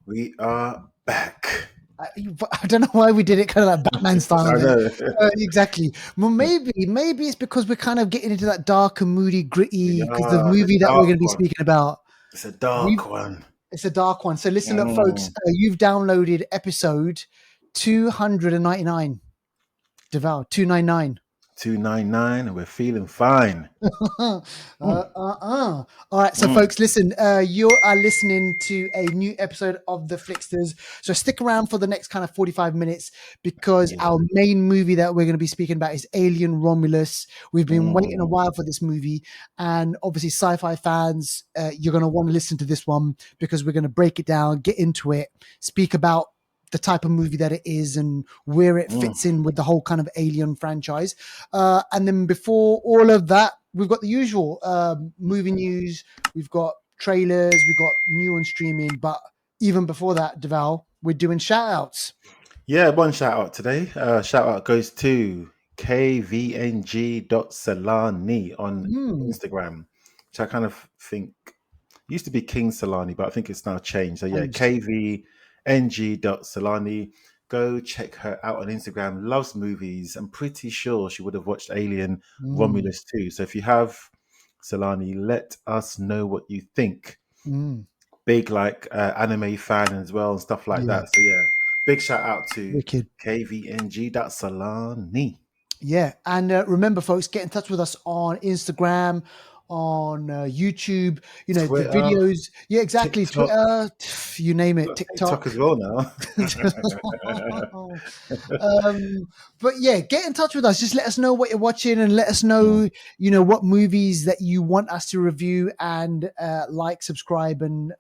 We are back. I don't know why we did it kind of like Batman style I there. know. Exactly. Well, maybe it's because we're kind of getting into that dark and moody, gritty. Because the Yeah, the movie that we're dark going to be one. speaking about, It's a we dark one. it's a dark one. So listen up, folks. Mm. You've downloaded episode 299. Devour 299. 299, and we're feeling fine. Mm. All right, so Mm. folks, listen. You are listening to a new episode of the Flixters. So stick around for the next kind of 45 minutes because Yeah. our main movie that we're going to be speaking about is Alien Romulus. We've been waiting a Mm. while for this movie, and obviously, sci-fi fans, you're going to want to listen to this one because we're going to break it down, get into it, speak about the type of movie that it is and where it Mm. fits in with the whole kind of Alien franchise. And then before all of that, we've got the usual movie news. We've got trailers. We've got new on streaming. But even before that, Deval, we're doing shout outs. Yeah, one shout out today. Shout out goes to kvng.salani on Instagram, which I kind of think used to be King Solani, but I think it's now changed. So yeah, kvng.salani. Go check her out on Instagram. Loves movies. I'm pretty sure she would have watched Alien Mm, Romulus too. So if you have, Solani, let us know what you think. mm, Big like anime fan as well and stuff like yeah, that. So yeah, big shout out to wicked. kvng.salani. Yeah, and remember, folks, get in touch with us on Instagram, on YouTube. You know the Twitter, videos. Yeah, exactly. TikTok. Twitter, you name We've it. got TikTok TikTok. as well now. um, but yeah, get in touch with us. Just let us know what you're watching and let us know, what movies that you want us to review and like, subscribe, and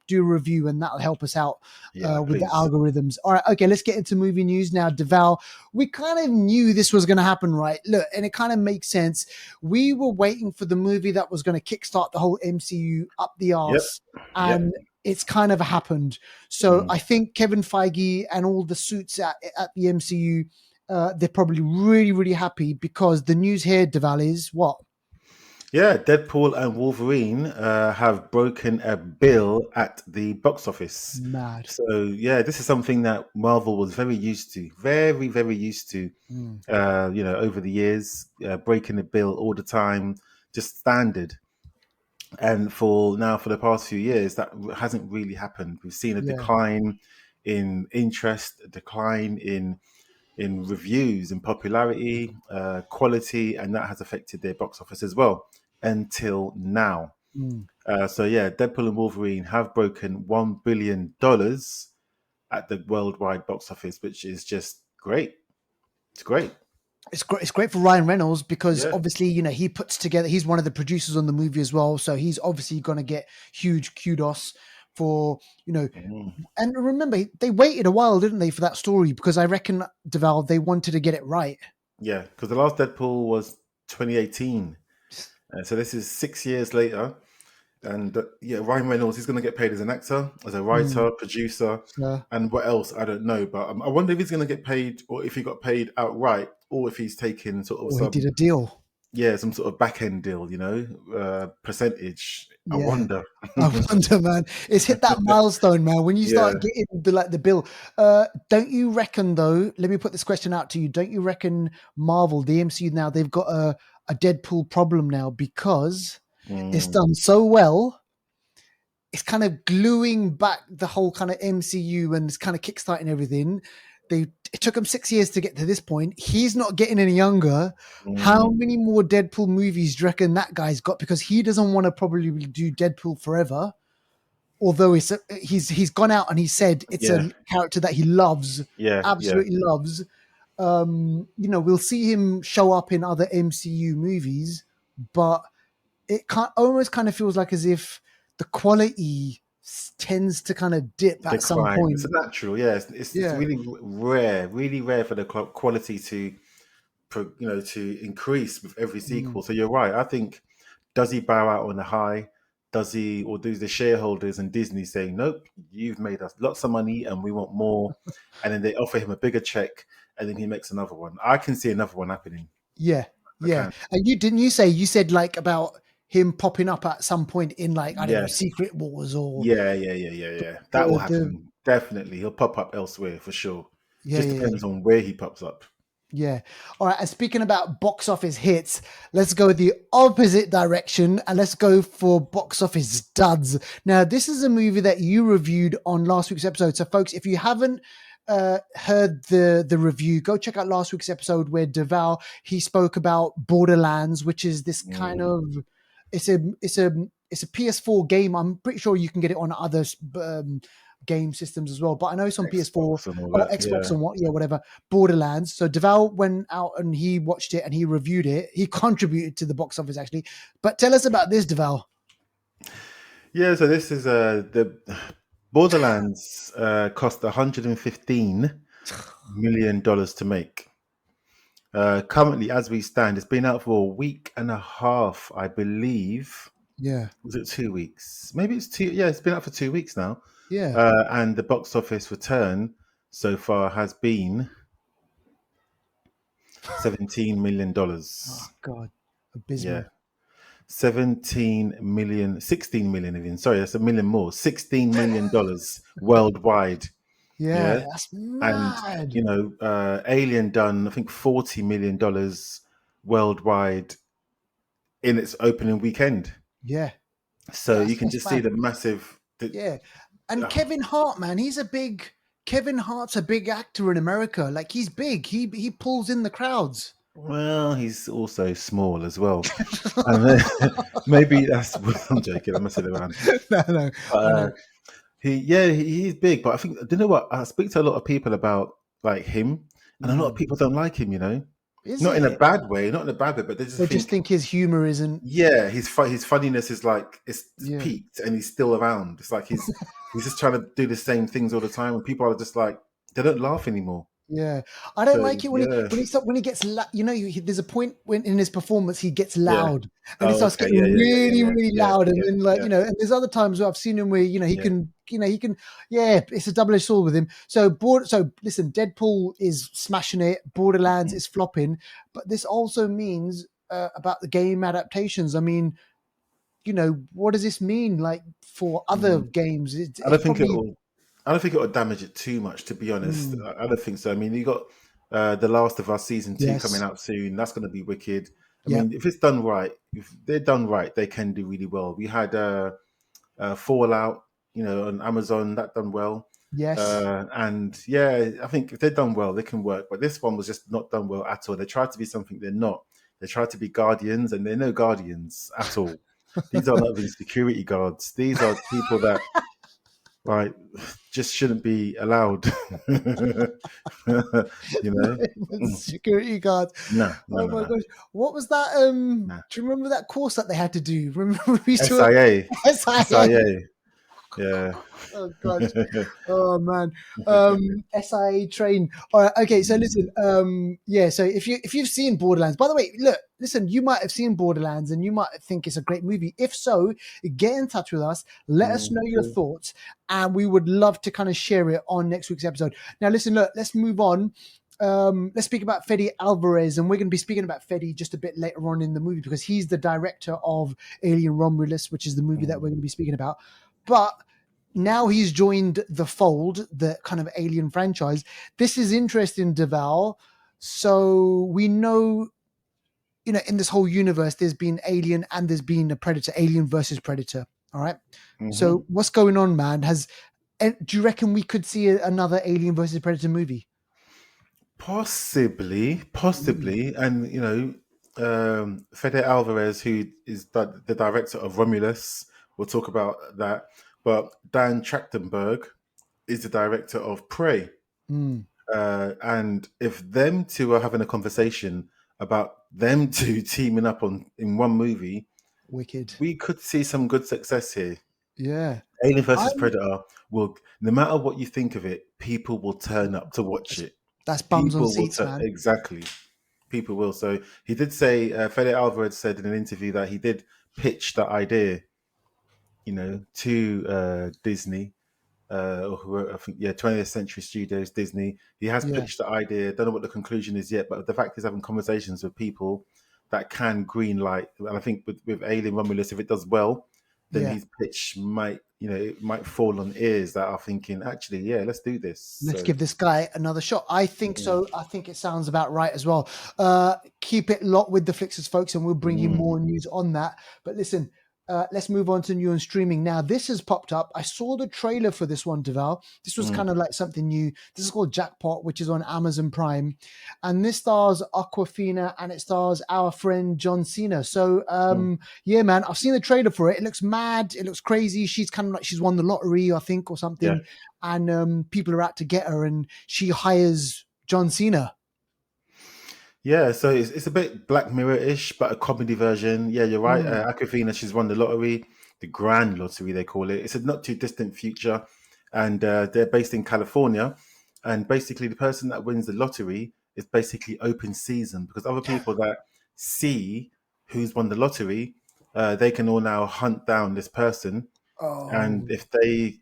do a review, and that'll help us out Yeah, with the please. algorithms. All right, okay, let's get into movie news now. Deval, we kind of knew this was going to happen, right? Look, and it kind of makes sense. We were waiting for the movie that was going to kickstart the whole MCU up the Yep. arse, Yep. and it's kind of happened. So Mm. I think Kevin Feige and all the suits at the MCU, they're probably really, really happy because the news here, Deval, is what? Yeah, Deadpool and Wolverine have broken a bill at the box office. Mad. So yeah, this is something that Marvel was very used to, very, very used to. Mm. Over the years, breaking the bill all the time, just standard. And for the past few years, that hasn't really happened. We've seen a Yeah. decline in interest, a decline in reviews and popularity, quality, and that has affected their box office as well until now. Mm. So yeah, Deadpool and Wolverine have broken $1 billion at the worldwide box office, which is just great. It's great. It's great. It's great for Ryan Reynolds because Yeah. obviously, he puts together. He's one of the producers on the movie as well, so he's obviously going to get huge kudos for. Mhm. And remember, they waited a while, didn't they, for that story? Because I reckon, Deval, they wanted to get it right. Yeah, because the last Deadpool was 2018. So this is 6 years later. And yeah, Ryan Reynolds, he's going to get paid as an actor, as a Mm. writer, producer, So, and what else? I don't know. But I wonder if he's going to get paid or if he got paid outright or if he's taking sort of or he did a deal. some sort of back end deal, percentage. I Yeah. wonder. I wonder, man. It's hit that milestone, man. When you Yeah. start getting the bill, don't you reckon though? Let me put this question out to you. Don't you reckon Marvel, the MCU now, they've got a Deadpool problem now because it's Mm, done so well. It's kind of gluing back the whole kind of MCU and it's kind of kickstarting everything. It took him 6 years to get to this point. He's not getting any younger. How mm, many more Deadpool movies do you reckon that guy's got? Because he doesn't want to probably do Deadpool forever. Although he's gone out and he said it's yeah. a character that he loves, Yeah. Yeah. absolutely loves. We'll see him show up in other MCU movies, but it almost kind of feels like as if the quality tends to kind of dip at some Decline. It's a point. natural. Yeah. It's Yeah. really rare for the quality to increase with every Mm. sequel. So you're right. I think, does he bow out on a high? Does he, or do the shareholders and Disney say, nope, you've made us lots of money and we want more, and then they offer him a bigger check, and then he makes another one. I can see another one happening. Yeah. I Yeah. can. And you said like about him popping up at some point in like, I don't know, Yeah, Secret Wars or yeah. That will the happen. Definitely. He'll pop up elsewhere for sure. yeah, Just yeah, yeah. depends on where he pops up. Yeah. All right. And speaking about box office hits, let's go the opposite direction and let's go for box office duds. Now, this is a movie that you reviewed on last week's episode. So, folks, if you haven't heard the review, go check out last week's episode where Deval he spoke about Borderlands, which is this kind of it's a PS4 game. I'm pretty sure you can get it on other game systems as well, but I know it's on PS4 Xbox and all or that. Xbox Yeah. and what, yeah, whatever. Borderlands. So Deval went out and he watched it and he reviewed it. He contributed to the box office actually. But tell us about this, Deval. Yeah, so this is the Borderlands cost $115 million to make. Currently, as we stand, it's been out for a week and a half, I believe. Yeah, Was it 2 weeks? Maybe it's two. Yeah, it's been out for 2 weeks now. yeah. And the box office return so far has been $17 million. Oh God, Yeah. abysmal. 17 million, 16 million even. Sorry, that's a million more. $16 million worldwide. Yeah, Yeah. that's And, mad. Alien done, I think, $40 million worldwide in its opening weekend. Yeah, So you can that's just see mad. the massive. Yeah, and Kevin Hart, man, Kevin Hart's a big actor in America. Like he's big. He pulls in the crowds. Well, he's also small as well. And maybe that's. I'm joking. I'm messing around. No, I know. He's big, but I think, do you know what? I speak to a lot of people about like him, and a lot of people don't like him. Is Not in a it? bad way, but they just They just think, think his humor isn't. yeah, his funniness is like it's Yeah. peaked, and he's still around. It's like he's just trying to do the same things all the time, and people are just like they don't laugh anymore. Yeah, I don't So like it yeah, when he gets there's a point when in his performance he gets yeah. loud and he Oh, starts okay, getting really really yeah, loud and then yeah, and there's other times where I've seen him where he yeah. can yeah, it's a double-edged sword with him. So listen, Deadpool is smashing it, Borderlands is flopping, but this also means about the game adaptations. I mean, what does this mean like for other games? I It's don't think probably I don't think it will damage it too much, to be honest. I don't think so. I mean, you got The Last of Us season 2 coming yes, out soon. That's going to be wicked. I yeah, mean, if it's done right, if they're done right, they can do really well. We had Fallout, on Amazon, that done well. yes. And yeah, I think if they're done well, they can work. But this one was just not done well at all. They tried to be something they're not. They tried to be Guardians, and they're no Guardians at all. These are not even security guards. These are people that like just shouldn't be allowed. you know? Security guards. No, Oh my no. gosh. What was that? No. Do you remember that course that they had to do? Remember we used to SIA. SIA. SIA. Yeah. Oh gosh. Oh man. SIA train. All right. Okay. So listen. Yeah. So if you've seen Borderlands, by the way, listen. You might have seen Borderlands, and you might think it's a great movie. If so, get in touch with us. Let us know your True. thoughts, and we would love to kind of share it on next week's episode. Now, listen. Look. Let's move on. Let's speak about Fede Alvarez, and we're going to be speaking about Fede just a bit later on in the movie because he's the director of Alien Romulus, which is the movie that we're going to be speaking about. But now he's joined the fold, the kind of Alien franchise. This is interesting, Deval. So we know, in this whole universe, there's been Alien and there's been a Predator, Alien versus Predator. All right. So what's going on, man? Do you reckon we could see another Alien versus Predator movie? Possibly. And Fede Alvarez, who is the director of Romulus, we'll talk about that. But Dan Trachtenberg is the director of Prey. And if them two are having a conversation about them two teaming up in one movie, Wicked. we could see some good success here. Yeah. Alien versus Predator will, no matter what you think of it, people will turn up to watch it. That's bums on People will seats, man. exactly. People will. So he did say, Fede Alvarez said in an interview that he did pitch that idea, to Disney, or whoever, I think, 20th Century Studios, Disney. He has pitched the idea. Don't know what the conclusion is yet, but the fact is having conversations with people. that can green light. And I think with Alien Romulus, if it does well, then Yeah. his pitch might, it might fall on ears that are thinking, actually, yeah, let's do this. Let's So give this guy another shot. I think mm, so. I think it sounds about right as well. Keep it locked with the Flixters, folks, and we'll bring you mm, more news on that. But listen, let's move on to new and streaming. Now, this has popped up. I saw the trailer for this one, Deval. This was mm, kind of like something new. This is called Jackpot, which is on Amazon Prime. And this stars Aquafina and it stars our friend John Cena. So, mm. yeah, man, I've seen the trailer for it. It looks mad. It looks crazy. She's kind of like she's won the lottery, I think, or Yeah. something. And people are out to get her, and she hires John Cena. Yeah, so it's a bit Black Mirror-ish, but a comedy version. Yeah, you're right. Mm. Aquafina, she's won the lottery, the grand lottery they call it. It's a not too distant future, and they're based in California. And basically, the person that wins the lottery is basically open season because other people that see who's won the lottery, they can all now hunt down this person, and Oh, if they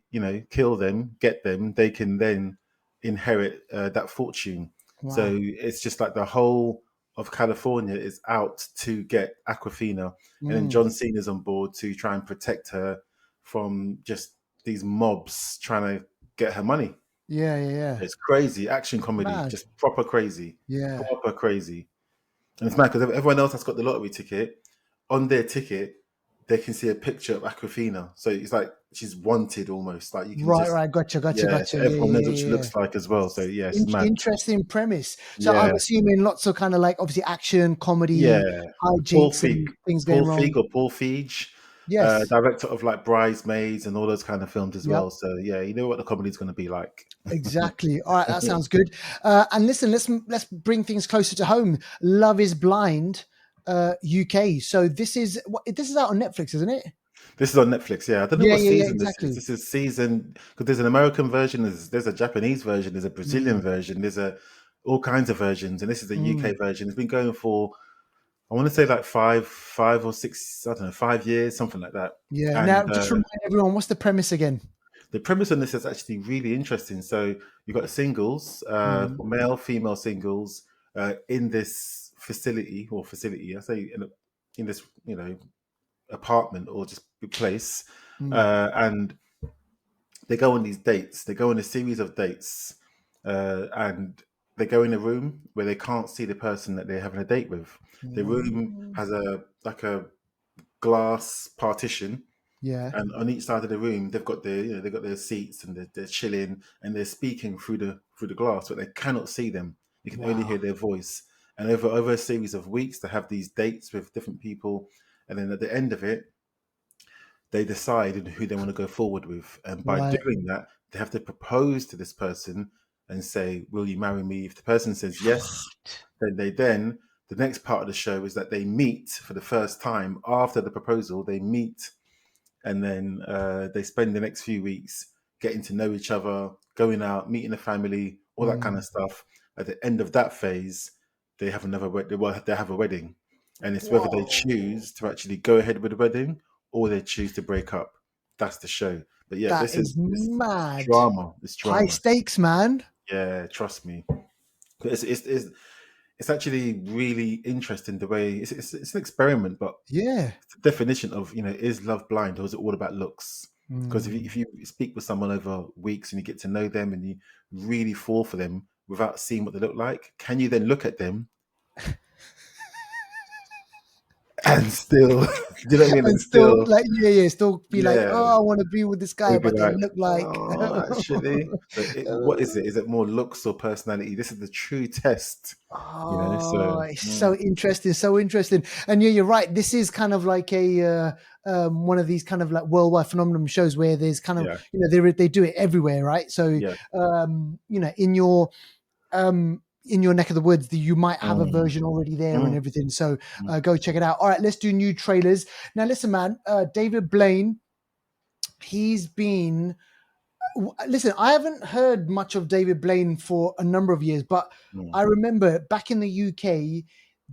kill them, get them, they can then inherit that fortune. So wow. it's just like the whole of California is out to get Aquafina, and then Mm. John Cena's on board to try and protect her from just these mobs trying to get her money. Yeah, yeah, yeah. It's crazy action comedy, Mad. just proper crazy, Yeah. proper crazy. And it's mad because everyone else that's got the lottery ticket, on their ticket, they can see a picture of Aquafina. So it's like she's wanted almost. Like you can Right, just, right. Gotcha, gotcha, yeah, gotcha. so Yeah, everyone knows yeah, what she yeah, yeah. looks like as well. So yeah, it's mad. Interesting premise. So I'm Yeah, assuming lots of kind of like obviously action, comedy, yeah. Paul hijinks, Feig, and things going wrong. Paul Feig, Yes. director of like Bridesmaids and all those kind of films as Yep. well. So yeah, you know what the comedy's going to be like. Exactly. All right, that sounds good. And listen, let's bring things closer to home. Love is Blind, UK. So this is out on Netflix, isn't it? This is on Netflix. Yeah, I don't know Yeah, what yeah, yeah. season this is. Exactly. This is season because there's an American version, there's a Japanese version, there's a Brazilian Mm, version, there's a all kinds of versions, and this is the UK mm. version. It's been going for I want to say like five or six, I don't know, 5 years, something like that. Yeah. Now, And just remind everyone, what's the premise again? the premise on this is actually really interesting. So you've got singles, Mm, male, female singles, in this facility or facility. I say in this, apartment or just place, mm. and they go on these dates. They go on a series of dates, and they go in a room where they can't see the person that they're having a date with. The room Mm. has a glass partition, Yeah. and on each side of the room they've got they've got their seats and they're chilling and they're speaking through the glass, but they cannot see them. You can only Wow. hear their voice. And over a series of weeks, they have these dates with different people, and then at the end of it, they decide who they want to go forward with. And by Right. doing that, they have to propose to this person and say, "Will you marry me?" If the person says yes, then the next part of the show is that they meet for the first time after the proposal. They meet, and then they spend the next few weeks getting to know each other, going out, meeting the family, all that kind Mm. of stuff. At the end of that phase, they have another they have a wedding, and it's whether they Whoa. choose to actually go ahead with the wedding or they choose to break up. That's the show. But yeah, That this is is it's mad. drama. It's High drama. stakes, man. Yeah, trust me. It's actually really interesting the way it's an experiment, but Yeah. the definition of is love blind or is it all about looks? Because Mm. if you speak with someone over weeks and you get to know them and you really fall for them without seeing what they look like, can you then look at them and still, do you know what I mean? And And still, still, like, yeah, still be like, yeah, oh, I want to be with this guy, we'd be but they like, look like. oh, actually, so what is it? Is it more looks or personality? This is the true test, Oh, So, it's so interesting, so interesting. And yeah, you're right. This is kind of like one of these kind of like worldwide phenomenon shows where there's kind of yeah, they do it everywhere, right? So yeah, in your neck of the woods, you might have a mm, version already there and mm, everything. So mm, go check it out. All right, let's do new trailers now. Listen, man, David Blaine, he's been listen, I haven't heard much of David Blaine for a number of years, but mm, I remember back in the UK,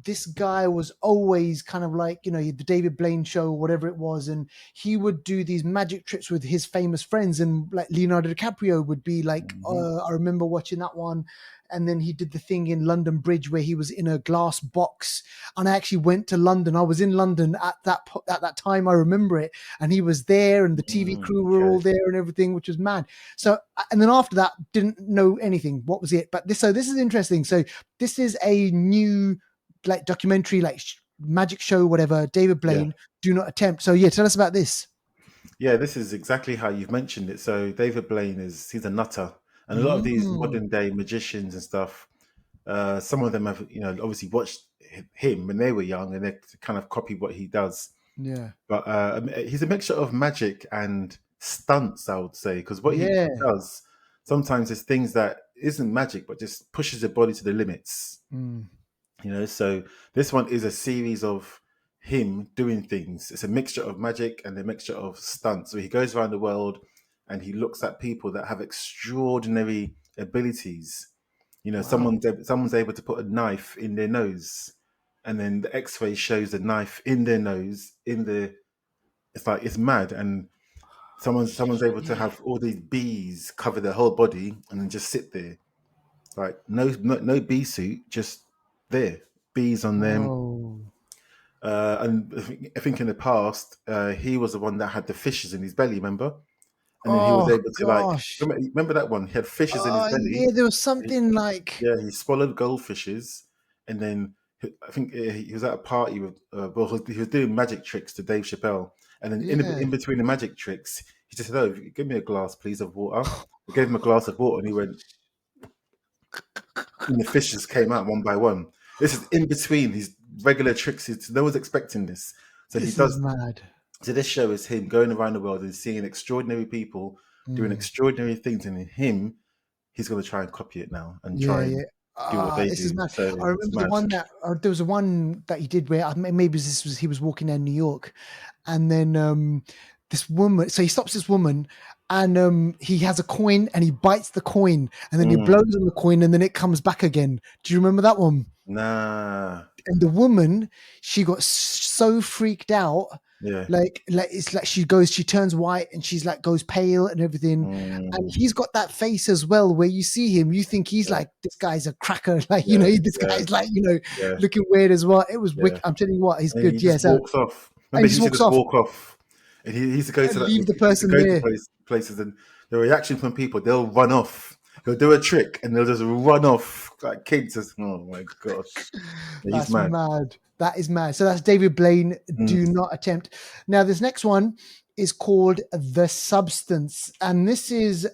this guy was always kind of like, the David Blaine show or whatever it was, and he would do these magic trips with his famous friends, and like Leonardo DiCaprio would be like, Hmm. I remember watching that one. And then he did the thing in London Bridge where he was in a glass box, and I actually went to London. I was in London at that time. I remember it, and he was there, and the TV crew were all Okay. there and everything, which was mad. So, and then after that, didn't know anything. What was it? But this is interesting. So this is a new like documentary, like magic show, whatever. David Yeah. Blaine, Do Not Attempt. So yeah, tell us about this. Yeah, this is exactly how you've mentioned it. So David Blaine he's a nutter, and a lot of these Mm, modern day magicians and stuff, some of them have obviously watched him when they were young, and they kind of copy what he does. yeah, But he's a mixture of magic and stunts, I would say, because what he yeah. does sometimes is things that isn't magic, but just pushes the body to the limits. Mm. So this one is a series of him doing things. It's a mixture of magic and a mixture of stunts. So he goes around the world and he looks at people that have extraordinary abilities. Wow. Someone's able to put a knife in their nose, and then the X-ray shows the knife in their nose. It's like it's mad, and someone's able to Shit. have all these bees cover their whole body and then just sit there, like no bee suit, just there, bees on them. Whoa. And I think in the past, he was the one that had the fishes in his belly, remember? And then he was Oh able to like gosh. remember that one. He had fishes in his belly. Yeah, there was He- something like, yeah, he swallowed goldfishes, and then I think he was at a party with. Well, he was doing magic tricks to Dave Chappelle, and then yeah. in between the magic tricks, he just said, "Oh, give me a glass, please, of water." I gave him a glass of water, and he went, and the fishes came out one by one. This is in between his regular tricks. No one's expecting this, so he This is does. mad. So this show is him going around the world and seeing extraordinary people doing Mm. extraordinary things, and in him, he's going to try and copy it now and Yeah, try and yeah. do what they This is do. mad. So I it's remember the mad. one that there was a one that he did where maybe he was walking down New York, and then this woman. So he stops this woman, and he has a coin, and he bites the coin, and then he Mm, blows on the coin, and then it comes back again. Do you remember that one? nah, And the woman, she got so freaked out, yeah, like it's like she turns white, and she's like goes pale and everything. And mm, he's got that face as well where you see him, you think he's yeah, like, this guy's a cracker, like, yeah, this yeah, guy's like, yeah, looking weird as well. It was yeah. wicked. I'm telling you what, he's And he good. Yeah. just So, walks off. and Remember, he he just used to walks just off walk off, and he used to go and to leave the he used to person go to there. places, and the reaction from people, they'll run off. He'll do a trick, and they'll just run off like kids. Just, oh my gosh, yeah, he's That's mad. mad. That is mad. So that's David Blaine. Mm, Do Not Attempt. Now this next one is called The Substance, and this is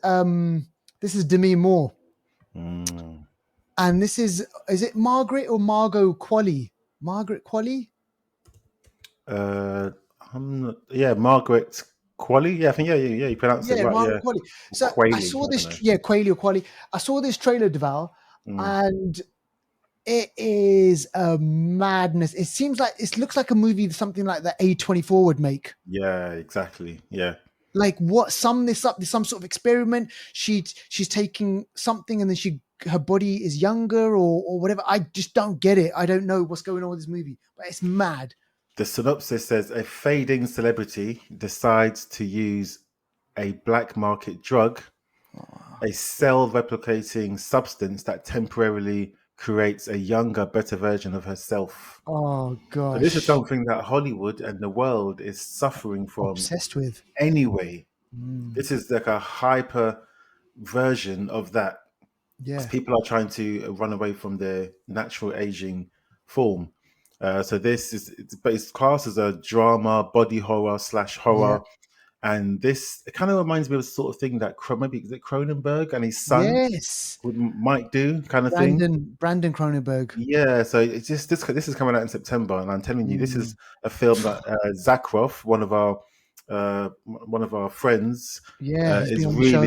Demi Moore, mm. and this is it Margaret or Margot Qualley? Margaret Qualley? Uh, I'm not, yeah, Margaret Qualley. Yeah, I think yeah, you pronounced it Yeah, right. Margaret Yeah, Qualley. or So I Quayle. saw I don't this, know. yeah, Qualley or Qualley. I saw this trailer, Deval, Mm, and it is a madness. It seems like it looks like a movie, something like that A24 would make. yeah, exactly. Yeah, Like what sum this up? There's some sort of experiment. She's taking something, and then her body is younger or whatever. I just don't get it. I don't know what's going on with this movie, but it's mad. the synopsis says a fading celebrity decides to use a black market drug, a cell replicating substance that temporarily creates a younger, better version of herself. Oh So this is gosh, something that Hollywood and the world is suffering from obsessed with. anyway. Mm, This is like a hyper version of that, because yeah, people are trying to run away from their natural aging form. So it's classed as a drama, body horror slash yeah, horror, and this it kind of reminds me of the sort of thing that maybe is it Cronenberg and his son yes. might do, kind of thing. Brandon Cronenberg. Yeah, so it's just this is coming out in September, and I'm telling you, this is Mm, a film that Zakroff, one of our friends, yeah, he's been is on the show.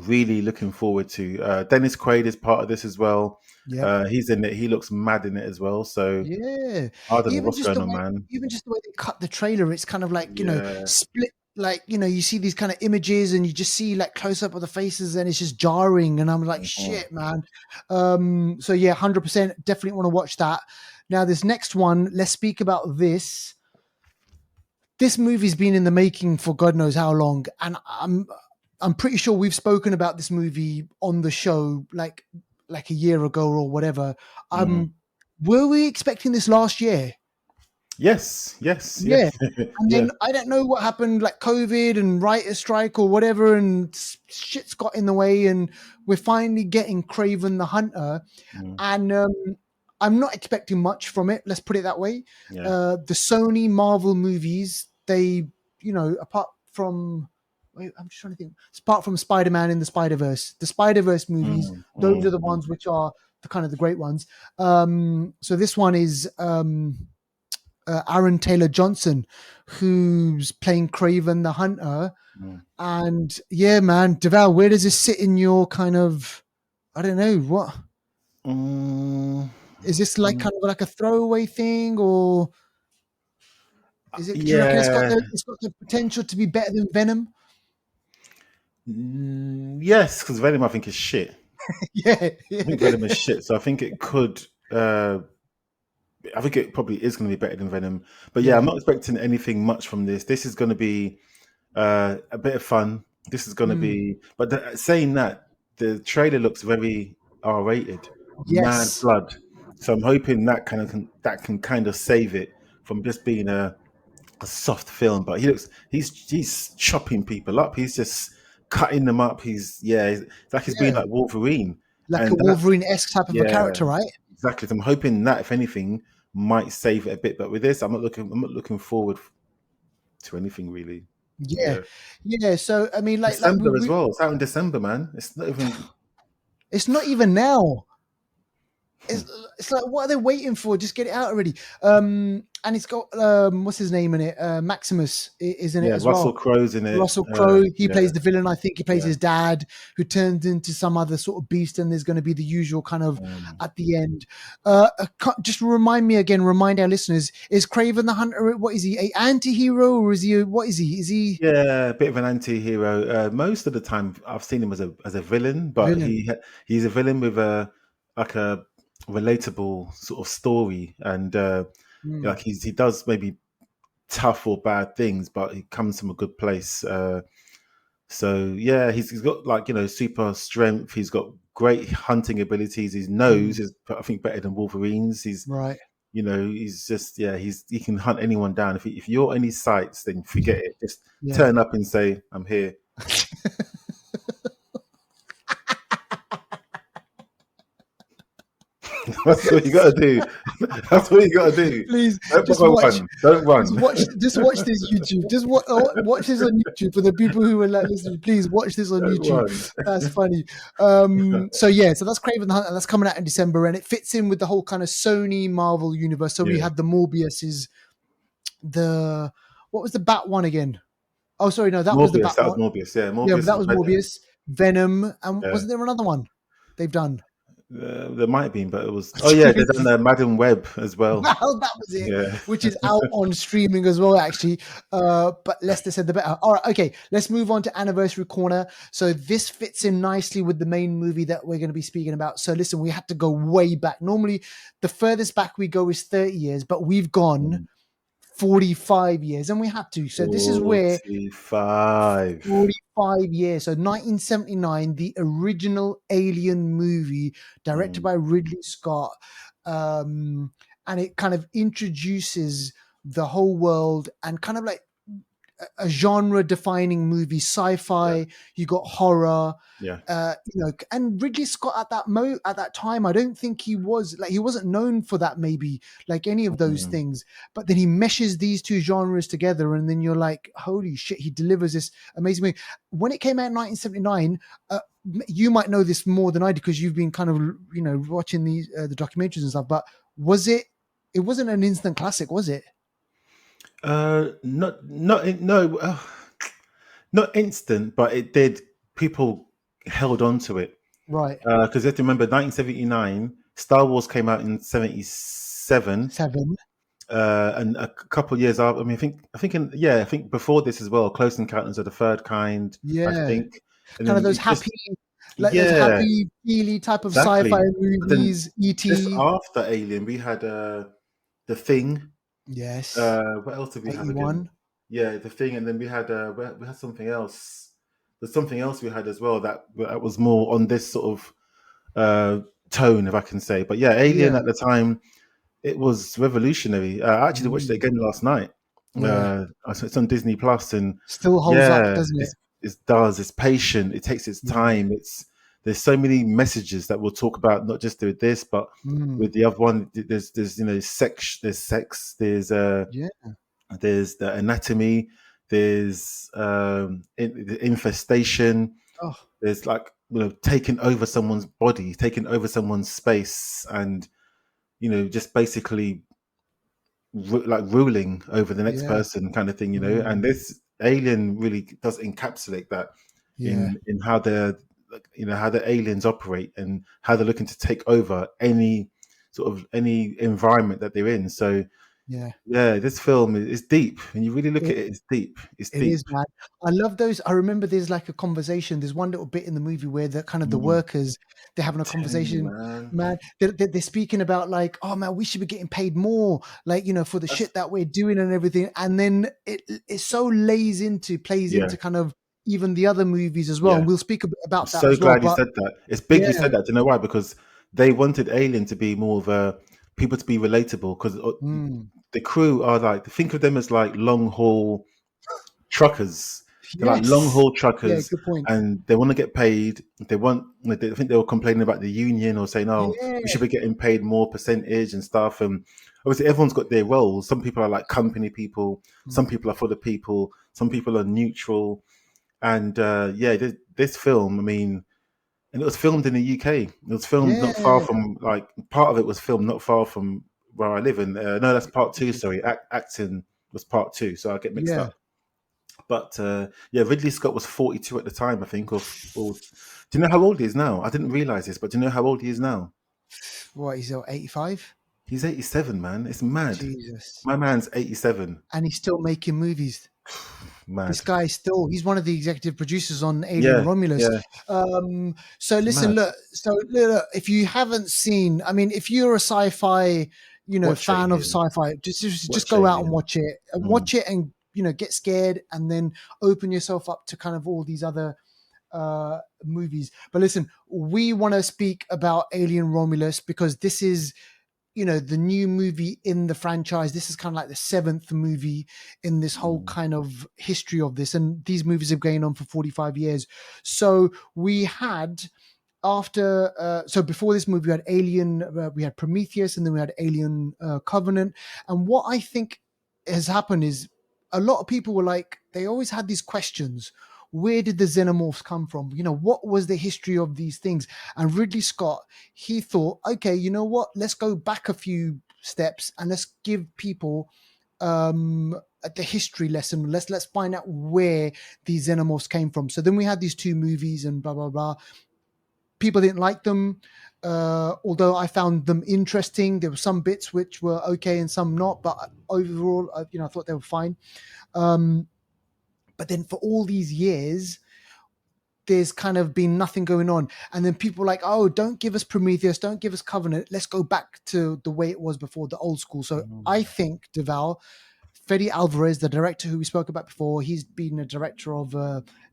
really looking forward to. Dennis Quaid is part of this as well. Yep. He's in it. He looks mad in it as well. So Yeah. I don't know Even what's just going the on, way man. even just the way they cut the trailer, it's kind of like, Yeah. split, like, you see these kind of images, and you just see like close up of the faces, and it's just jarring, and I'm like, Mhm. shit, man. So yeah, 100% definitely want to watch that. Now, this next one, let's speak about this. This movie's been in the making for God knows how long, and I'm pretty sure we've spoken about this movie on the show like a year ago or whatever. Were we expecting this last year? Yes. Yeah. And Yeah. then I don't know what happened, like COVID and writer's strike or whatever, and shit's got in the way, and we're finally getting Craven the Hunter. And I'm not expecting much from it. Let's put it that way. Yeah. The Sony Marvel movies, they, apart from, I'm just trying to think, apart from Spider-Man in the Spider-Verse movies, those are the ones which are the kind of the great ones. So this one is Aaron Taylor Johnson, who's playing Craven the Hunter. And yeah, man, Deval, where does this sit in your kind of, I don't know, what? Is this like kind of like a throwaway thing, or is it? Do you reckon it's got the potential to be better than Venom? Yes, because Venom I think is shit. Yeah. I think Venom is shit, so I think it could. I think it probably is going to be better than Venom. But yeah, I'm not expecting anything much from this. This is going to be a bit of fun. This is going to be. But saying that, the trailer looks very R-rated, mad Yes. blood. So I'm hoping that can kind of save it from just being a soft film. But he's chopping people up. He's just cutting them up. It's like he's being like Wolverine, like and a Wolverine-esque type of a character, right? Exactly. So I'm hoping that, if anything, might save it a bit. But with this, I'm not looking forward to anything really. Yeah. So I mean, like December as well. It's out in December, man. It's not even. It's not even now. It's like, what are they waiting for? Just get it out already. And it's got what's his name in it? Maximus is in it as Russell well. Crowe's in it. Russell Crowe. He plays the villain. I think he plays his dad, who turns into some other sort of beast. And there's going to be the usual kind of at the end. Just remind our listeners: is Craven the Hunter? What is he? An anti-hero, or is he? What is he? Is he? Yeah, a bit of an anti-hero. Most of the time, I've seen him as a villain, but he's a villain with a relatable sort of story, and like he does maybe tough or bad things, but he comes from a good place. So yeah, he's got like super strength. He's got great hunting abilities. His nose is, I think, better than Wolverine's. He's right. He's just he can hunt anyone down. If you're any sights, then forget it. Just turn up and say, "I'm here." That's what you got to do. That's what you got to do. Please, don't run. Don't run. Just watch this YouTube. Just watch this on YouTube for the people who are like listening. Please watch this on YouTube. That's funny. So that's Craven the Hunter. That's coming out in December, and it fits in with the whole kind of Sony Marvel universe. So we had the Morbius. What was the Bat one again? Oh, sorry, no, that was the Bat one. Morbius. Yeah, Morbius. That was Morbius. Venom, and wasn't there another one they've done? There might have been, but it was. Oh yeah, they've done Madam Web as well. Well, that was it, which is out on streaming as well, actually. But less said, the better. All right, okay, let's move on to Anniversary Corner. So this fits in nicely with the main movie that we're going to be speaking about. So listen, we had to go way back. Normally, the furthest back we go is 30 years, but we've gone 45 years, and we had to. So this is where 45 years. So 1979, the original Alien movie, directed by Ridley Scott, and it kind of introduces the whole world and kind of like a genre-defining movie, sci-fi. You got horror, and Ridley Scott at that time, I don't think he wasn't known for that, maybe like any of those things. But then he meshes these two genres together, and then you're like, holy shit, he delivers this amazing movie. When it came out in 1979, you might know this more than I do because you've been kind of watching the documentaries and stuff. But it wasn't an instant classic, was it? Not instant, but it did. People held on to it, right? Because you have to remember, 1979, Star Wars came out in 77. And a couple of years after, I mean, I think before this as well, Close Encounters of the Third Kind. I think, and kind of those happy, those happy, feely type of sci-fi movies. E.T. Just after Alien, we had The Thing. Yes. What else did we have again? 81. Yeah, The Thing, and then we had something else. There's something else we had as well that was more on this sort of tone, if I can say. But yeah, Alien Yeah. at the time, it was revolutionary. I actually watched it Mm. again last night. Yeah. It's on Disney Plus, and Still holds up, yeah, doesn't it? it does. It's patient. It takes its Yeah. time. There's so many messages that we'll talk about, not just with this, but Mm. with the other one. There's sex. Yeah. There's the anatomy. There's the infestation. Oh, There's like taking over someone's body, taking over someone's space, and just basically like ruling over the next yeah. person, kind of thing. And Mm. this Alien really does encapsulate that Yeah. in how how the aliens operate and how they're looking to take over any environment that they're in. So Yeah. yeah, this film is deep. When you really look It at it, it's deep. It's it is, deep. man. I love those. I remember there's like a conversation. There's one little bit in the movie where the kind of the Mm, workers, they're having a telling you, conversation, man. man. They're speaking about like, oh man, we should be getting paid more, like for the That's shit that we're doing and everything. And then it so plays yeah, into kind of even the other movies as well. yeah. And we'll speak a bit I'm about that so as well. glad you But said that. It's big you yeah, said that. Do you know why? Because they wanted Alien to be more of a people to be relatable. Because mm, the crew are like, think of them as like long haul truckers. They're like long yes, haul yeah, truckers, good point. and they want to get paid. They want. I think they were complaining about the union or saying, "Oh, Yeah, we should be getting paid more percentage and stuff." And obviously, everyone's got their roles. Some people are like company people. Some mm, people are for the people. Some people are neutral. And yeah, this film. I mean, and it was filmed in the UK. It was filmed not far yeah, from like part of it was filmed not far from where I live in. No, that's part two. Sorry, Acton was part two, so I get mixed yeah. up. But yeah, Ridley Scott was 42 at the time, I think. Or do you know how old he is now? I didn't realize this, but do you know how old he is now? What is it? 85? He's 87, man. It's mad. Jesus, My man's 87. and he's still making movies. This Mad. guy he's one of the executive producers on Alien Yeah, Romulus. yeah. So It's listen, mad. look, if you haven't seen, I mean, if you're a sci-fi, Watch fan of Alien. sci-fi, just Watch go out and Alien. watch it. Mm, Watch it and get scared, and then open yourself up to kind of all these other movies. But listen, we want to speak about Alien Romulus because this is the new movie in the franchise. This is kind of like the seventh movie in this whole mm, kind of history of this, and these movies have going on for 45 years. So we had so before this movie we had Alien, we had Prometheus, and then we had Alien Covenant. And what I think has happened is a lot of people were like, they always had these questions: where did the xenomorphs come from? What was the history of these things? And Ridley Scott, he thought, okay, you know what, let's go back a few steps and let's give people the history lesson. Let's find out where these xenomorphs came from. So then we had these two movies and blah blah blah. People didn't like them, although I found them interesting. There were some bits which were okay and some not, but overall, I thought they were fine. Um, but then for all these years, there's kind of been nothing going on. And then people were like, oh, don't give us Prometheus, don't give us Covenant. Let's go back to the way it was before, the old school. So I mm, think, Deval, Fede Alvarez, the director who we spoke about before, he's been a director of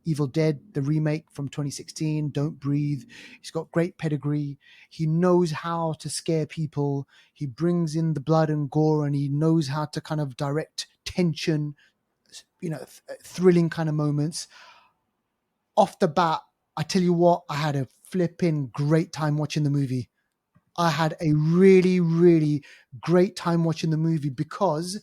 Evil Dead, the remake from 2016, Don't Breathe. He's got great pedigree. He knows how to scare people. He brings in the blood and gore, and he knows how to kind of direct tension, thrilling kind of moments. Off the bat, I tell you what, I had a flipping great time watching the movie. I had a really, really great time watching the movie because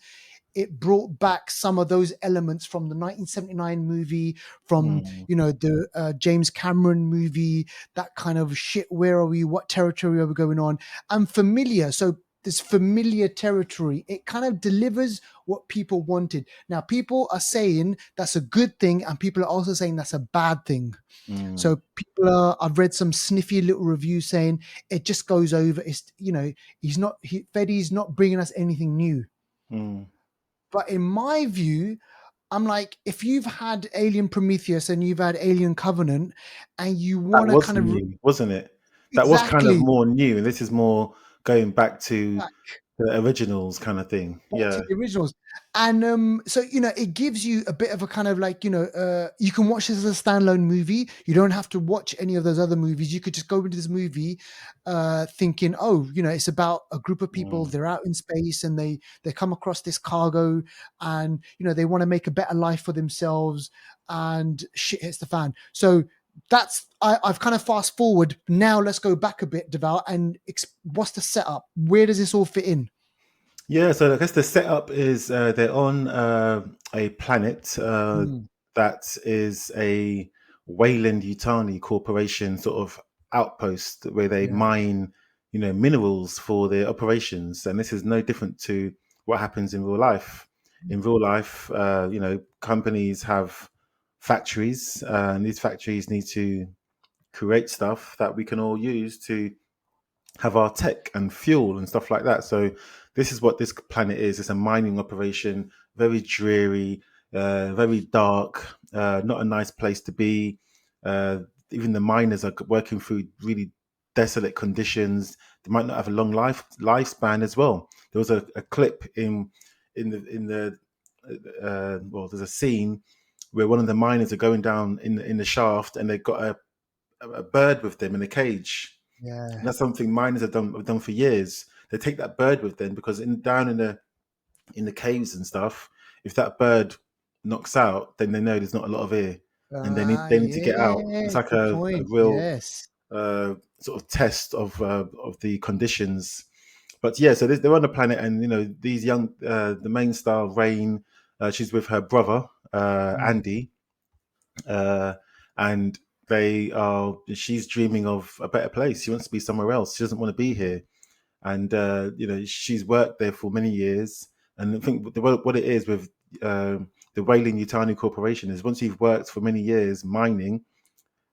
it brought back some of those elements from the 1979 movie, from mm, the James Cameron movie, that kind of shit. Where are we? What territory are we going on? And familiar. So this familiar territory, it kind of delivers what people wanted. Now, people are saying that's a good thing, and people are also saying that's a bad thing. mm, So I've read some sniffy little reviews saying it just goes over. It's Fede's not bringing us anything new. mm. But in my view, I'm like, if you've had Alien Prometheus and you've had Alien Covenant, and you That want to was kind of new, wasn't it? That was kind of exactly more new, and this is more going back to back. the originals kind of thing. Back to Yeah. the originals. And so it gives you a bit of a kind of like, you can watch this as a standalone movie. You don't have to watch any of those other movies. You could just go into this movie thinking, oh, it's about a group of people. Mm. They're out in space and they come across this cargo, and they want to make a better life for themselves, and shit hits the fan. So I've kind of fast forward. Now let's go back a bit, Deval, and what's the setup? Where does this all fit in? Yeah, so I guess the setup is they're on a planet Mm, that is a Wayland Yutani Corporation sort of outpost where they yeah. mine, minerals for their operations, and this is no different to what happens in real life. In real life, companies have factories, and these factories need to create stuff that we can all use to have our tech and fuel and stuff like that. So this is what this planet is. It's a mining operation, very dreary, very dark, not a nice place to be. Uh, Even the miners are working through really desolate conditions. They might not have a long lifespan as well. There was a clip in the well, there's a scene where one of the miners are going down in the shaft, and they've got a bird with them in a cage, and Yeah. that's something miners have done for years. They take that bird with them because down in the caves and stuff, if that bird knocks out, then they know there's not a lot of air, and they need to get out. Yeah, It's like good a point. real Yes. sort of test of the conditions. But yeah, so they're on the planet, and these young the main star Rain, she's with her brother Mm, Andy, uh, and she's dreaming of a better place. She wants to be somewhere else. She doesn't want to be here, and she's worked there for many years. And I think what it is with the Whaling Yutani Corporation is, once you've worked for many years mining,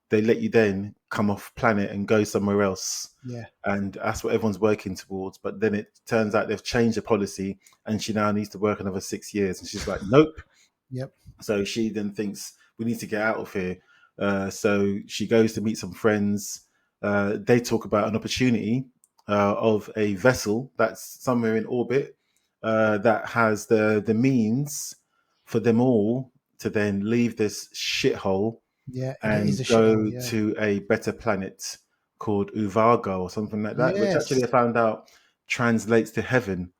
they let you then come off planet and go somewhere else. yeah. And that's what everyone's working towards. But then it turns out they've changed the policy, and she now needs to work another 6 years. And she's like, nope. Yep. So she then thinks, we need to get out of here. So she goes to meet some friends. They talk about an opportunity of a vessel that's somewhere in orbit that has the means for them all to then leave this shithole Yeah. And it is and a shithole. go Yeah. to a better planet called Uvago or something like that, which Yes. actually I found out translates to heaven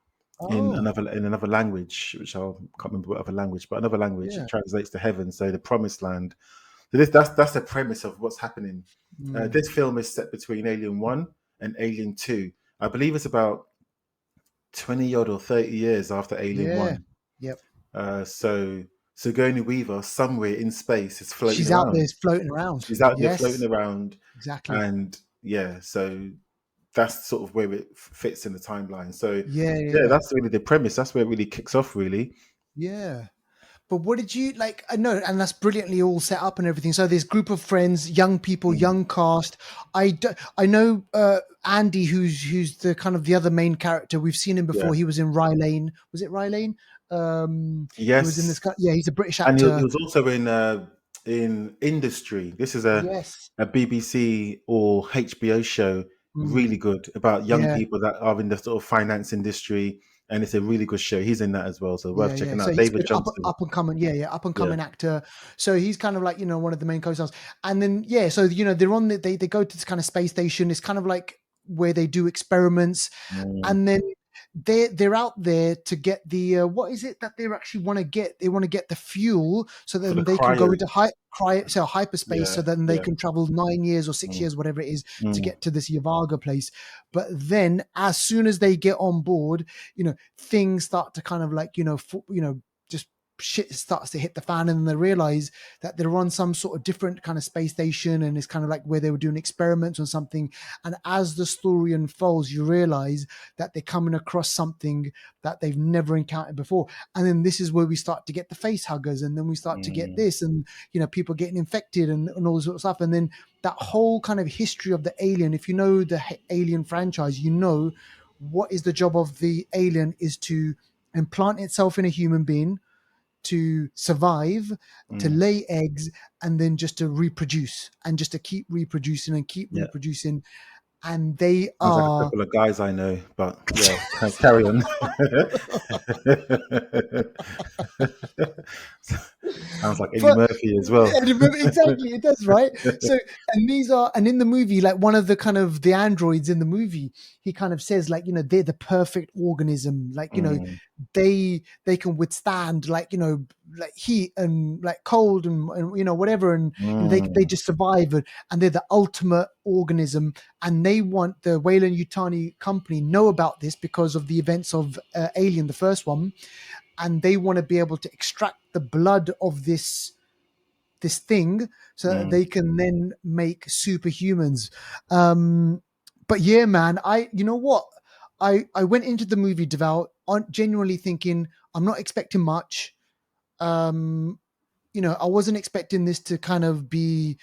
in Oh, another language, which I can't remember what other language, but another language, it yeah. translates to heaven, so the promised land. So that's the premise of what's happening. Mm, This film is set between Alien One and Alien Two. I believe it's about 20 odd or 30 years after Alien yeah. One. Yep. So Sigourney Weaver somewhere in space is floating She's out there around. floating around. She's out there floating Yes. around, Exactly. and yeah, so that's sort of where it fits in the timeline. So Yeah. Yeah. yeah, Yeah. that's really the premise. That's where it really kicks off, really. Yeah. But what did you like? I know, and that's brilliantly all set up and everything. So this group of friends, young people, Mm, young cast. I know Andy, who's the kind of the other main character. We've seen him yeah. before. He was in Rye Lane. Was it Rye Lane? He was in this. Yes, Yeah, he's a British and he actor. was also in Industry. This is Yes. a BBC or HBO show, Mm, really good, about young yeah. people that are in the sort of finance industry, and it's a really good show. He's in that as well, so worth Yeah, yeah. checking So out. he's David good, Johnson. up and coming. Yeah, yeah, up and Yeah. coming actor. So he's kind of like one of the main co-stars. And then yeah, so they're on they go to this kind of space station. It's kind of like where they do experiments, Mm. and then they're out there to get the what is it that they actually want to get? They want to get the fuel so For the then they can go cryo. into hyperspace, so Yeah, then they yeah. can travel 9 years or 6 years, Mm, whatever it is, to mm, get to this Yavaga place. But then, as soon as they get on board, things start to kind of like just shit starts to hit the fan, and they realize that they're on some sort of different kind of space station, and it's kind of like where they were doing experiments on something. And as the story unfolds, you realize that they're coming across something that they've never encountered before. And then this is where we start to get the face huggers, and then we start to get mm, this, and people getting infected, and all this sort of stuff. And then that whole kind of history of the alien, if you know the Alien franchise, what is the job of the alien is to implant itself in a human being, to survive, to mm. lay eggs, and then just to reproduce, and just to keep reproducing and keep Yeah. reproducing. and they Sounds like a are couple of guys I know, but yeah, carry on. Sounds like Eddie but Murphy as well. and exactly, it does, right? So, and these are, and in the movie, like one of the kind of the androids in the movie, he kind of says like, they're the perfect organism, like, Mm, they can withstand like, like heat and like cold and whatever, and they mm, just survive, and they're the ultimate organism, and they want the Weyland Yutani company know about this because of the events of Alien, the first one, and they want to be able to extract the blood of this thing so that mm, they can then make superhumans. But yeah, man, you know what? I went into the movie devout on genuinely thinking I'm not expecting much. Um, I wasn't expecting this to kind of be,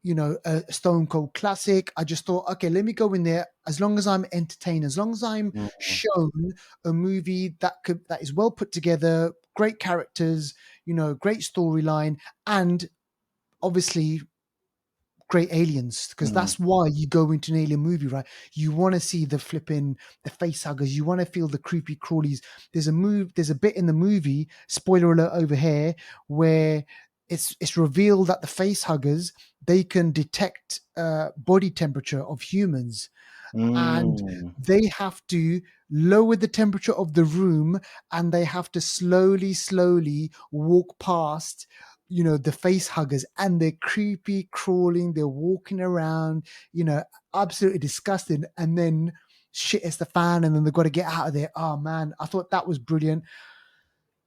a stone cold classic. I just thought, okay, let me go in there. As long as I'm entertained, as long as I'm mm, shown a movie that is well put together, great characters, great storyline, and obviously great aliens, because mm, that's why you go into an alien movie, right? You want to see the face huggers, you want to feel the creepy crawlies. There's a bit in the movie, spoiler alert over here, where it's revealed that the face huggers, they can detect body temperature of humans, and mm, they have to lower the temperature of the room, and they have to slowly walk past the face huggers, and they're creepy crawling, they're walking around, absolutely disgusting, and then shit hits the fan, and then they've got to get out of there. Oh man, I thought that was brilliant.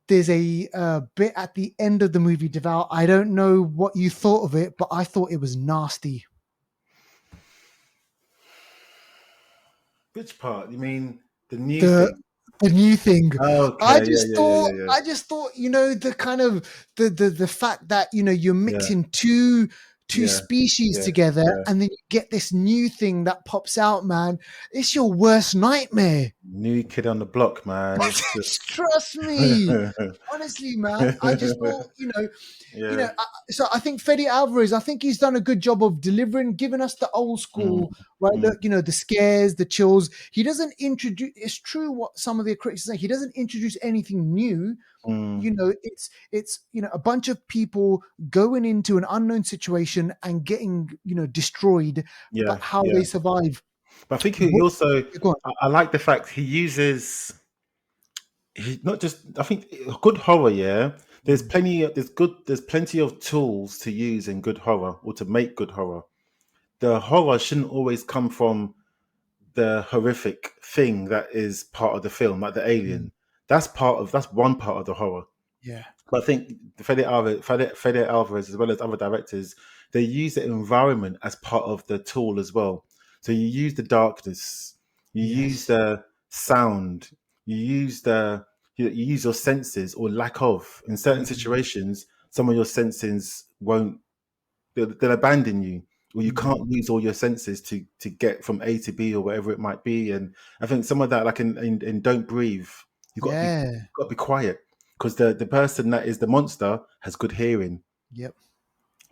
There's a bit at the end of the movie, Devout. I don't know what you thought of it, but I thought it was nasty. Which part? You mean the new the thing? the new thing. Okay, yeah, yeah, yeah, yeah, yeah, I just thought, the kind of the fact that you're yeah, mixing two yeah, species yeah, together, yeah. and then you get this new thing that pops out, man. It's your worst nightmare. New kid on the block, man. It's just Trust me. Honestly, man, I just thought, yeah. so I think Fede Alvarez, I think he's done a good job of delivering, giving us the old Mm, school, right? mm, Look, the scares, the chills. He doesn't introduce, it's true what some of the critics say, he doesn't introduce anything new. mm. It's a bunch of people going into an unknown situation and getting, destroyed, but Yeah, how yeah. they survive. But I think he What, also, go on. I like the fact he uses, he not just, I think good horror, yeah. Mm, There's plenty of tools to use in good horror or to make good horror. The horror shouldn't always come from the horrific thing that is part of the film, like the mm, alien. That's one part of the horror. yeah. But I think Fede Alvarez, as well as other directors, they use the environment as part of the tool as well. So you use the darkness, you use Yes. the sound, you use you use your senses or lack of. In certain Mm, situations, some of your senses won't they'll abandon you, or you mm, can't use all your senses to get from A to B or whatever it might be. And I think some of that, like in Don't Breathe, you got to be yeah. quiet because the person that is the monster has good hearing, Yep.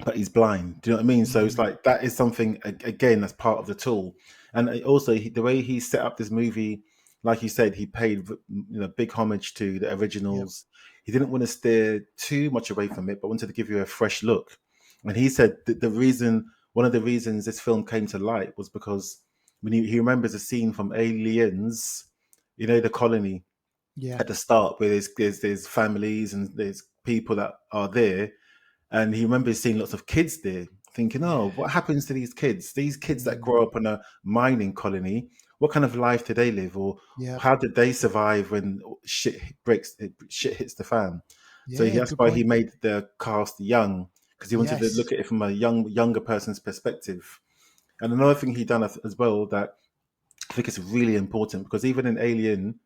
but he's blind. Do you know what I mean? So it's Mm, like that is something again that's part of the tool, and also the way he set up this movie, like you said, he paid big homage to the yep. originals. He didn't want to steer too much away from it, but wanted to give you a fresh look. And he said that one of the reasons this film came to light was because when he remembers a scene from Aliens, the colony Yeah. at the start where there's families and there's people that are there, and he remembers seeing lots of kids there, thinking, "Oh, Yeah. what happens to these kids? These kids that grow Mm, up in a mining colony, what kind of life do they live, or yep. how did they survive when shit hits the fan?" So Yeah. that's Good why he point. made the cast young because he wanted to Yes. look at it from a younger person's perspective. And another thing he done as well that I think is really important because even in Alien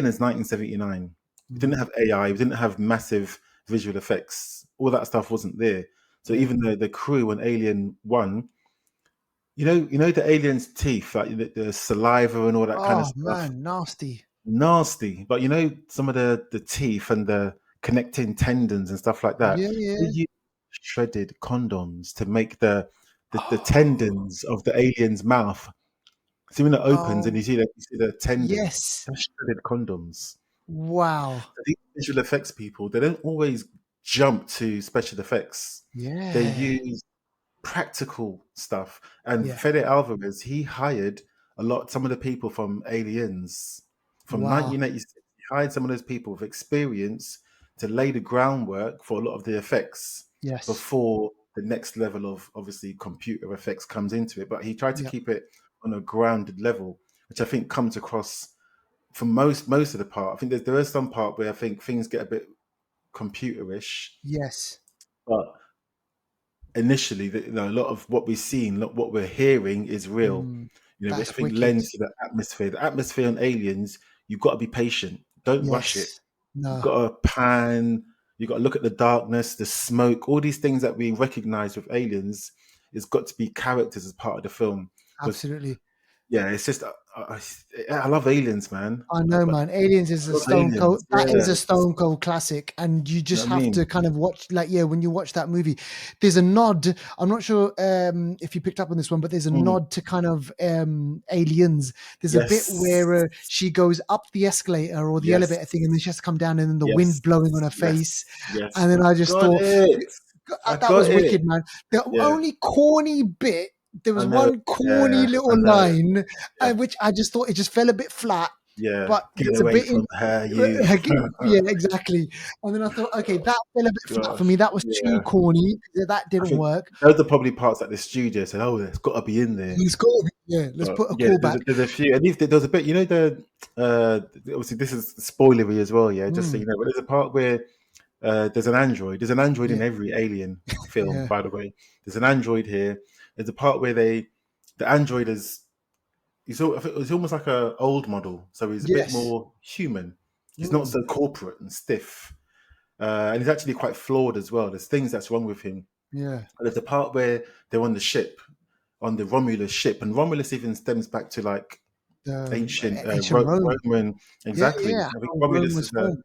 is 1979. We didn't Mm, have AI. We didn't have massive visual effects. All that stuff wasn't there. So yeah. even though the crew on Alien One, the aliens' teeth, like the saliva and all that kind of Oh stuff, man, nasty. nasty. But some of the teeth and the connecting tendons and stuff like that, Yeah. they Yeah. use shredded condoms to make the Oh, tendons of the alien's mouth See when it opens and Oh, you see the tendons, yes. they're shredded condoms. Wow. So these visual effects people, they don't always jump to special effects. They Yeah. use practical stuff. And Yeah. Fede Alvarez, he hired some of the people from Aliens from Wow. 1986. He hired some of those people with experience to lay the groundwork for a lot of the effects Yes. before the next level of obviously computer effects comes into it. But he tried to Yep. keep it on a grounded level, which I think comes across for most of the part. I think there is some part where I think things get a bit computerish, Yes. but initially, a lot of what we're seeing, what we're hearing is real. Mm, I that's think wicked. lends to the atmosphere. The atmosphere on Aliens, you've got to be patient. Don't rush it. Yes. You've No, got to pan. You've got to look at the darkness, the smoke, all these things that we recognize with Aliens. It's got to be characters as part of the film because absolutely. yeah, it's just I love Aliens, man. I know, But man. Aliens is I a love stone cold. Aliens. That is Yeah, a stone cold classic, and you you know just what I have to mean. kind of watch. Like, yeah, when you watch that movie, there's a nod. I'm not sure if you picked up on this one, but there's a Mm, nod to kind of Aliens. There's a bit yes, where she goes up the escalator or the yes, elevator thing, and then she has to come down, and then the yes, wind blowing on her yes, face, yes. and then I I just got thought it. I that got was it. wicked, man. The Yeah, only corny bit. There I was know. one Yeah, corny I little know. line, Yeah, which I just thought it just fell a bit flat, yeah. but Get there's a away bit in from her, you. yeah, exactly. And then I thought, okay, that fell a bit flat for me. Gosh, That was too yeah. corny. That I didn't think work. those are probably parts that the studio said, "Oh, it's got to be in there." Let's go. Yeah, let's But put a yeah, callback. there's a few, and if there's a bit, obviously this is spoilery as well, yeah. Just so Mm, you know, but there's a part where there's an android. There's an android yeah, in every Alien film, yeah, by the way. There's an android here. There's a part where the android is I think it's almost like a old model, so he's a bit yes, more human. He's not mm, so corporate and stiff, and he's actually quite flawed as well. There's things that's wrong with him. yeah. And there's a part where they're on the ship, on the Romulus ship, and Romulus even stems back to like The ancient ancient Rome. Roman. Yeah, Exactly, yeah. I think How Rome Romulus was formed.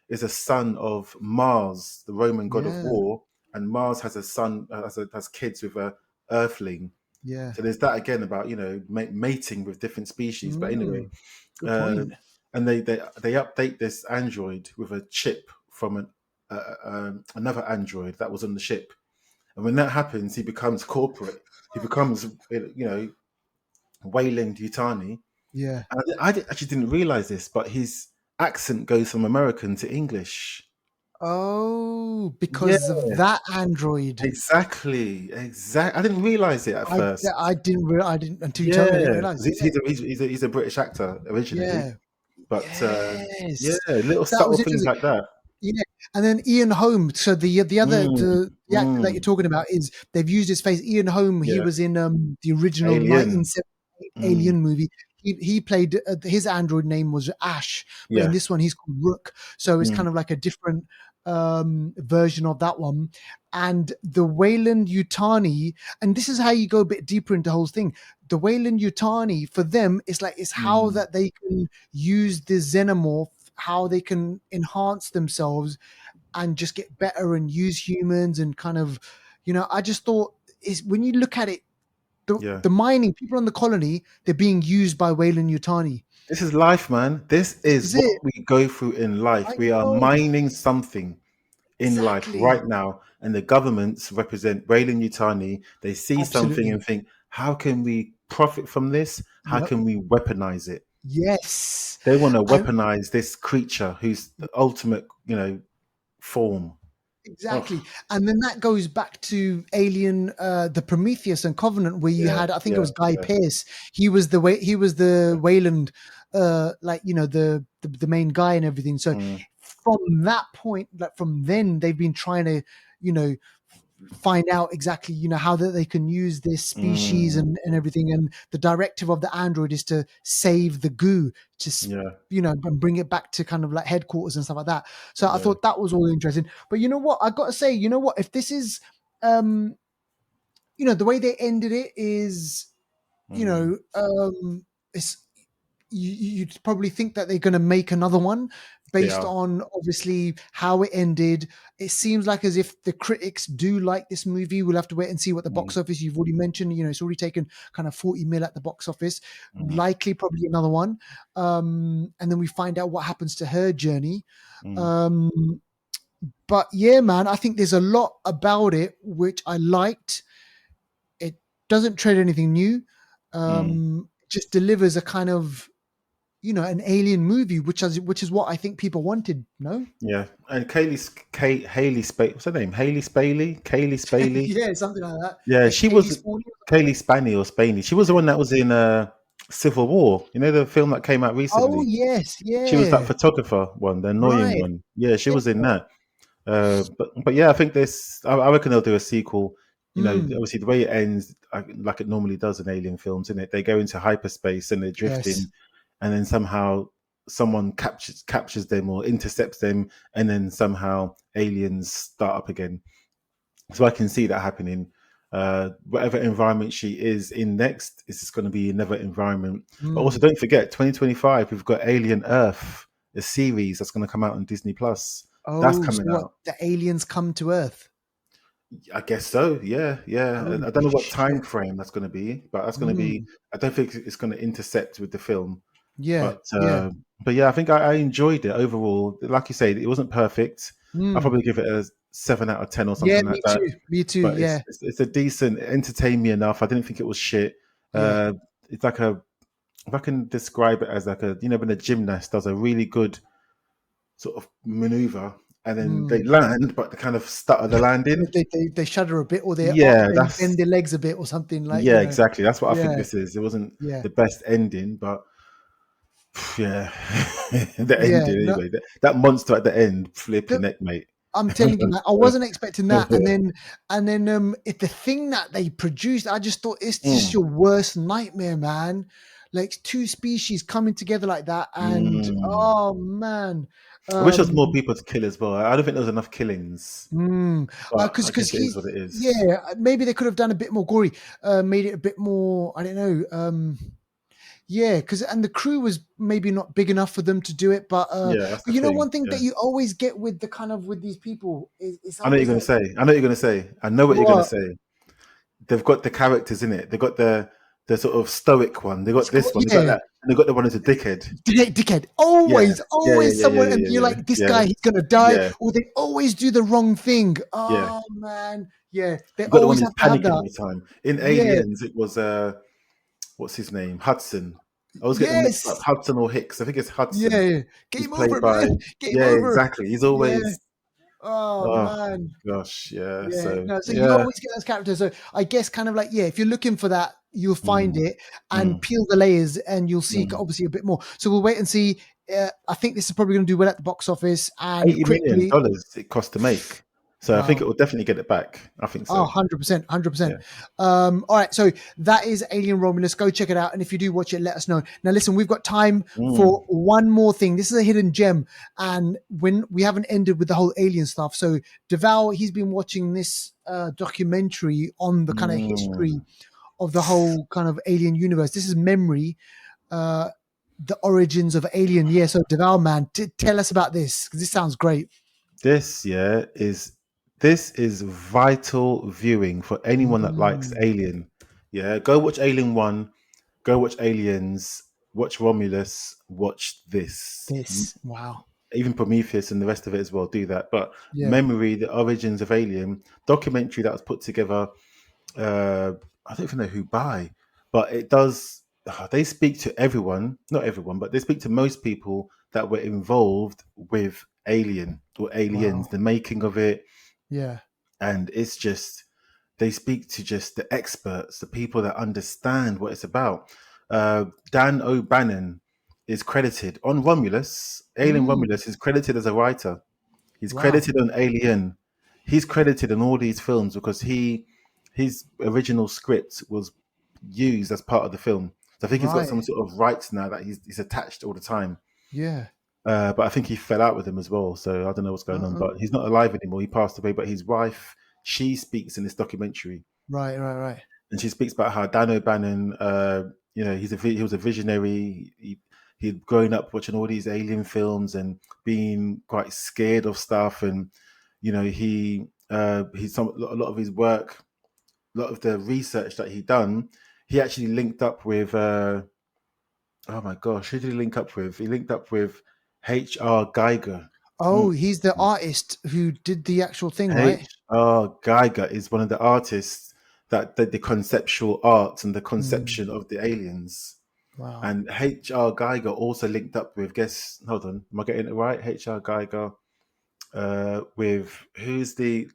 is a son of Mars, the Roman god of Yeah, war, and Mars has a son has kids with a Earthling. yeah. So there's that again about mating with different species. But anyway, Mm, good uh, point. and they update this android with a chip from another android that was on the ship. And when that happens, he becomes corporate. He becomes Wayland Yutani. Yeah. And actually didn't realize this, but his accent goes from American to English. Oh, Yeah, because of that android. exactly, exactly. I didn't realize it at first. I didn't until you told me. I didn't Yeah, realize. 'cause he's a British actor originally, Yeah. but yeah, Yes. little That was subtle things interesting. like that. Yeah, and then Ian Holm. So the other Mm, the actor that you're mm, talking about is they've used his face. Ian Holm. He yeah, was in the original Alien. 1978 Mm, Alien movie. He played his android name was Ash, but in yeah, this one he's called Rook. So it's mm, kind of like a different version of that one. And the Wayland Yutani, and this is how you go a bit deeper into the whole thing. The Wayland Yutani for them is like it's how mm, that they can use the xenomorph, how they can enhance themselves and just get better and use humans and kind of, I just thought is when you look at it, yeah. the mining people on the colony, they're being used by Wayland Yutani. This is life, man. This This is is what it. we go through in life. I We are know mining something in life exactly. right now, and the governments represent Wayland Yutani. They see something Absolutely. and think, how can we profit from this? How Yep. can we weaponize it? Yes. They want to And weaponize this creature who's the ultimate, form. exactly. Oh, And then that goes back to Alien, the Prometheus and Covenant, where you yeah, had, I think it yeah, was Guy yeah, Pearce. He was the Wayland, like, the main guy and everything. So mm, from that point, like from then, they've been trying to, you know, find out exactly how that they can use this species mm, and everything, and the directive of the android is to save the goo, to yeah, and bring it back to kind of like headquarters and stuff like that. So I yeah, thought that was all interesting. But you know what, I gotta say, if this is um the way they ended it is, you mm, know it's you'd probably think that they're going to make another one, They based are. on obviously how it ended. It seems like as if the critics do like this movie. We'll have to wait and see what the box Mm, office. You've already mentioned, it's already taken kind of 40 mil at the box office. mm, Likely, probably another one. And then we find out what happens to her journey. mm, Um, but yeah, man, I think there's a lot about it which I liked. It doesn't tread anything new. mm. Just delivers a kind of an alien movie, which is what I think people wanted. No, Yeah, and Haley Spaley. What's her name? Haley Spaley. Kaylee Spaley. yeah, something like that. Yeah, she Kaylee was Spawney or something Kaylee like Spaney or Spaney. She was the one that was in Civil War. You know the film that came out that. Oh recently. yes, She was that yeah, photographer one, the annoying right. one. Yeah, she Yeah. was in that. But yeah, I think this. I reckon they'll do a sequel. You know, Mm, obviously the way it ends, like it normally does in alien films, isn't it? They go into hyperspace and they're yes. drifting, and then somehow someone captures them or intercepts them, and then somehow aliens start up again. So I can see that happening. Whatever environment she is in next, is just going to be another environment. But also, Mm. don't forget, 2025, we've got Alien Earth, a series that's going to come out on Disney Plus. That's Oh, so coming what? out. The aliens come to Earth. I guess so. Yeah, yeah. Holy I don't know what time shit. frame that's going to be, but that's going to be. Mm. I don't think it's going to intersect with the film. Yeah, But yeah. uh, but yeah, I think I enjoyed it overall. Like you say, it wasn't perfect. I'll Mm. probably give it a 7 out of 10 or Yeah, something like me that. too. Me too. But Yeah, it's a decent, entertained me enough. I didn't think it was shit. yeah. It's like a, if I can describe it as like a, when a gymnast does a really good sort of maneuver and then they Mm. land, but they kind of stutter the They, landing. they, they they shudder a bit, or Yeah, they bend that's their legs a bit, or something like yeah, exactly. That's what I think Yeah, this is. It wasn't yeah, the best ending, but yeah, the yeah. ending No, anyway. That monster at the end, flip your the, neck, mate. I'm telling you, man, I wasn't expecting that. And then if the thing that they produced, I just thought it's just Mm, your worst nightmare, man. Like two species coming together like that, and mm. oh man, I wish there was um, more people to kill as well. I don't think there was enough killings, but I because guess it is he, what it is. yeah, maybe they could have done a bit more gory, made it a bit more. I don't know. Yeah, because and the crew was maybe not big enough for them to do it, Yeah, that's but the one thing. thing that Yeah. you always get with the kind of with these people is it's I know what you're always gonna like say. I know what you're gonna say. I know what you're gonna what say. They've got the characters in it. They've got the sort of stoic one. They got this one. They got yeah, that, and they got the one who's a dickhead. dickhead. Yeah, Always, yeah, yeah, always yeah, yeah, someone, yeah, and yeah, you're yeah, like, this yeah, guy, he's gonna die, yeah, or they always do the wrong thing. yeah. Oh man, yeah, they You got the one always who's have to have panicking that. all the time. In Yeah, Aliens, it was what's his name? Hudson. I always get them mixed up. yes, Hudson or Hicks. I think it's yeah, Hudson. yeah. He's Game played over, by. man. Game Yeah, over. exactly. He's Yeah. always. Oh Oh man. gosh, yeah. Yeah, So no, so you yeah. always get those characters. So I guess kind of like, yeah, if you're looking for that, you'll find Mm, it and mm, peel the layers and you'll see mm. obviously a bit more. So we'll wait and see. I think this is probably going to do well at the box office and 80 million quickly. dollars it cost to make. So I think Wow. it will definitely get it back. I think Oh, so. 100%, 100%. Yeah. All right, so that is Alien Romulus. Go check it out. And if you do watch it, let us know. Now, listen, we've got time Mm, for one more thing. This is a hidden gem. And when we haven't ended with the whole alien stuff. So, Deval, he's been watching this documentary on the kind of mm. history of the whole kind of alien universe. This is Memory, uh, the origins of Alien. Yeah, so Deval, man, tell us about this because this sounds great. This this is vital viewing for anyone that likes Mm, Alien. Yeah, go watch Alien 1, go watch Aliens, watch Romulus, watch this. wow. Even Prometheus and the rest of it as well, do that. But Yeah, Memory, the origins of Alien, documentary that was put together, I don't even know who by, but it does. They speak to everyone, not everyone, but they speak to most people that were involved with Alien or Aliens, wow. the making of it, Yeah. and it's just they speak to just the experts, the people that understand what it's about. Dan O'Bannon is credited on Romulus. Alien Mm, Romulus is credited as a writer. He's wow. credited on Alien. He's credited in all these films because his original script was used as part of the film. So I think he's got Right. some sort of rights now that he's attached all the time. Yeah. But I think he fell out with him as well. So I don't know what's going on. Uh-uh. But he's not alive anymore. He passed away. But his wife, she speaks in this documentary, Right, right, right. and she speaks about how Dan O'Bannon, he was a visionary. he'd grown up watching all these alien films and being quite scared of stuff, and a lot of his work, a lot of the research that he done, he actually linked up with oh my gosh, who did he link up with? He linked up with H.R. Geiger. Oh, Mm. he's the artist who did the actual thing, right? H.R. Geiger is one of the artists that did the conceptual art and the Mm, conception of the aliens. wow. And H.R. Geiger also linked up with, guess, hold on, am I getting it right? H.R. Geiger with, who's the,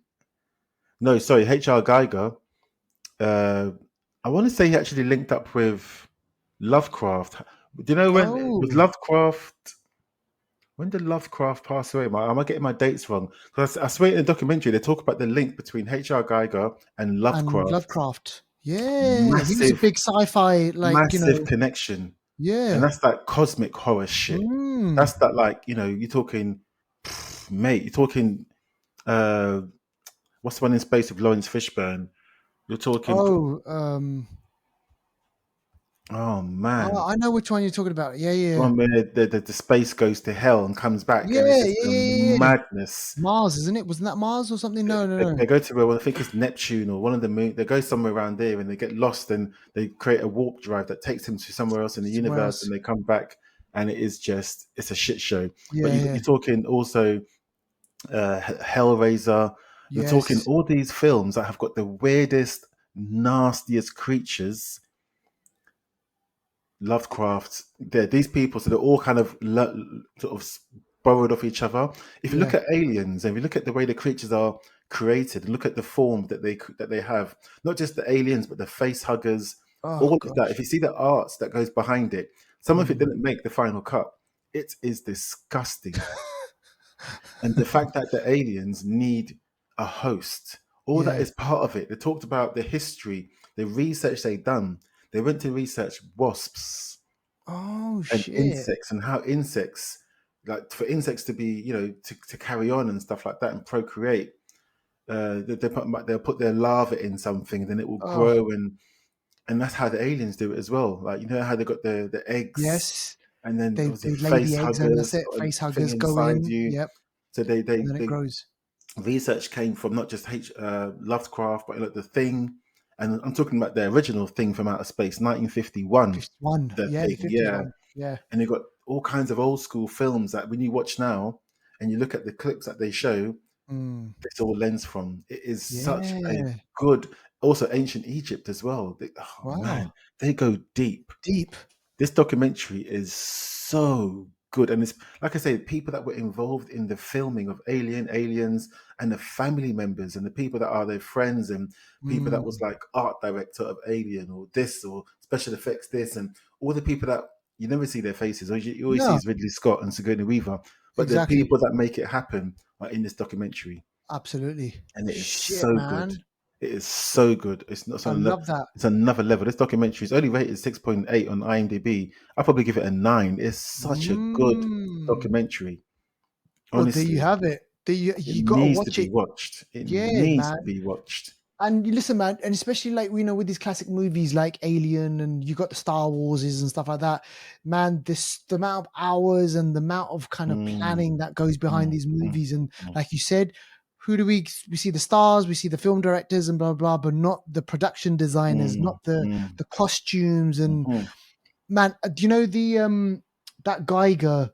no, sorry, H.R. Geiger. Uh, I want to say he actually linked up with Lovecraft. Do you know was Oh, Lovecraft, when did Lovecraft pass away? Am I getting my dates wrong? Because I swear in the documentary they talk about the link between H.R. Geiger and and Lovecraft. Lovecraft. Yeah, he was a Massive, big sci-fi, massive connection. And yeah. that's that cosmic horror shit. Mm. That's that, like, you're talking, mate, you're talking, uh, what's the one in space with Lawrence Fishburne? You're talking, Oh, oh man, I know which one you're talking about. Yeah, the yeah, one where the space goes to hell and comes back, yeah, and it's yeah, just a yeah, yeah. madness. Mars, isn't it? Wasn't that Mars or something? No, no, no. They go to, well, I think it's Neptune or one of the moon. They go somewhere around there and they get lost, and they create a warp drive that takes them to somewhere else in the Somewhere universe, and else. they come back, and it's a shit show. But Yeah, yeah. you're talking also Hellraiser. You're talking Yes. all these films that have got the weirdest, nastiest creatures. Lovecraft. These people, so they're all kind of sort of borrowed off each other. If you look Yeah. at aliens and if you look at the way the creatures are created, and look at the form that they have, not just the aliens but the face huggers, Oh all of that. If gosh. you see the arts that goes behind it, some of it Mm. didn't make the final cut. It is disgusting. And the fact that the aliens need a host, all that Yeah. is part of it. They talked about the history, the research they done. They went to research wasps Oh and shit. insects, and how insects, like for insects to be, to carry on and stuff like that and procreate. They'll put their larva in something, and then it will Oh grow, and that's how the aliens do it as well. Like, how they got the eggs, yes. and then obviously They lay face the eggs and that's huggers it. and Face thing huggers go inside in. you. Yep. So And then it they grows. research came from not just Lovecraft, but like the Thing, and I'm talking about the original Thing from outer space, 1951. 51. The Yeah, the Thing, yeah, 51. Yeah. and you've got all kinds of old school films that when you watch now and you look at the clips that they show, Mm. it's all lens from. It is such a Yeah. good, also ancient Egypt as well. Oh man, Wow. they go deep. Deep. This documentary is so good, and it's like I say, people that were involved in the filming of Aliens, and the family members, and the people that are their friends, and people that was Mm. like art director of Alien or this or special effects this, and all the people that you never see their faces, or you always see No, is Ridley Scott and Sigourney Weaver, but the exactly. people that make it happen are in this documentary, Absolutely. and it is Shit, so good. man. It is so good. It's not I something that love that. it's another level. This documentary is only rated 6.8 on IMDb. I'll probably give it a 9. It's such a good Mm. documentary. Well, there you Honestly, have it. it You got to needs to watch be it. watched. It Yeah, needs to man. be watched. And you listen, man, and especially like with these classic movies like Alien and you got the Star Warses and stuff like that, man. This the amount of hours and the amount of kind of Mm, planning that goes behind mm, these mm, movies. And mm, like you said, who do we see the stars, we see the film directors and blah blah, but not the production designers, mm, not the mm, costumes. And mhm. man, do you know the that Geiger,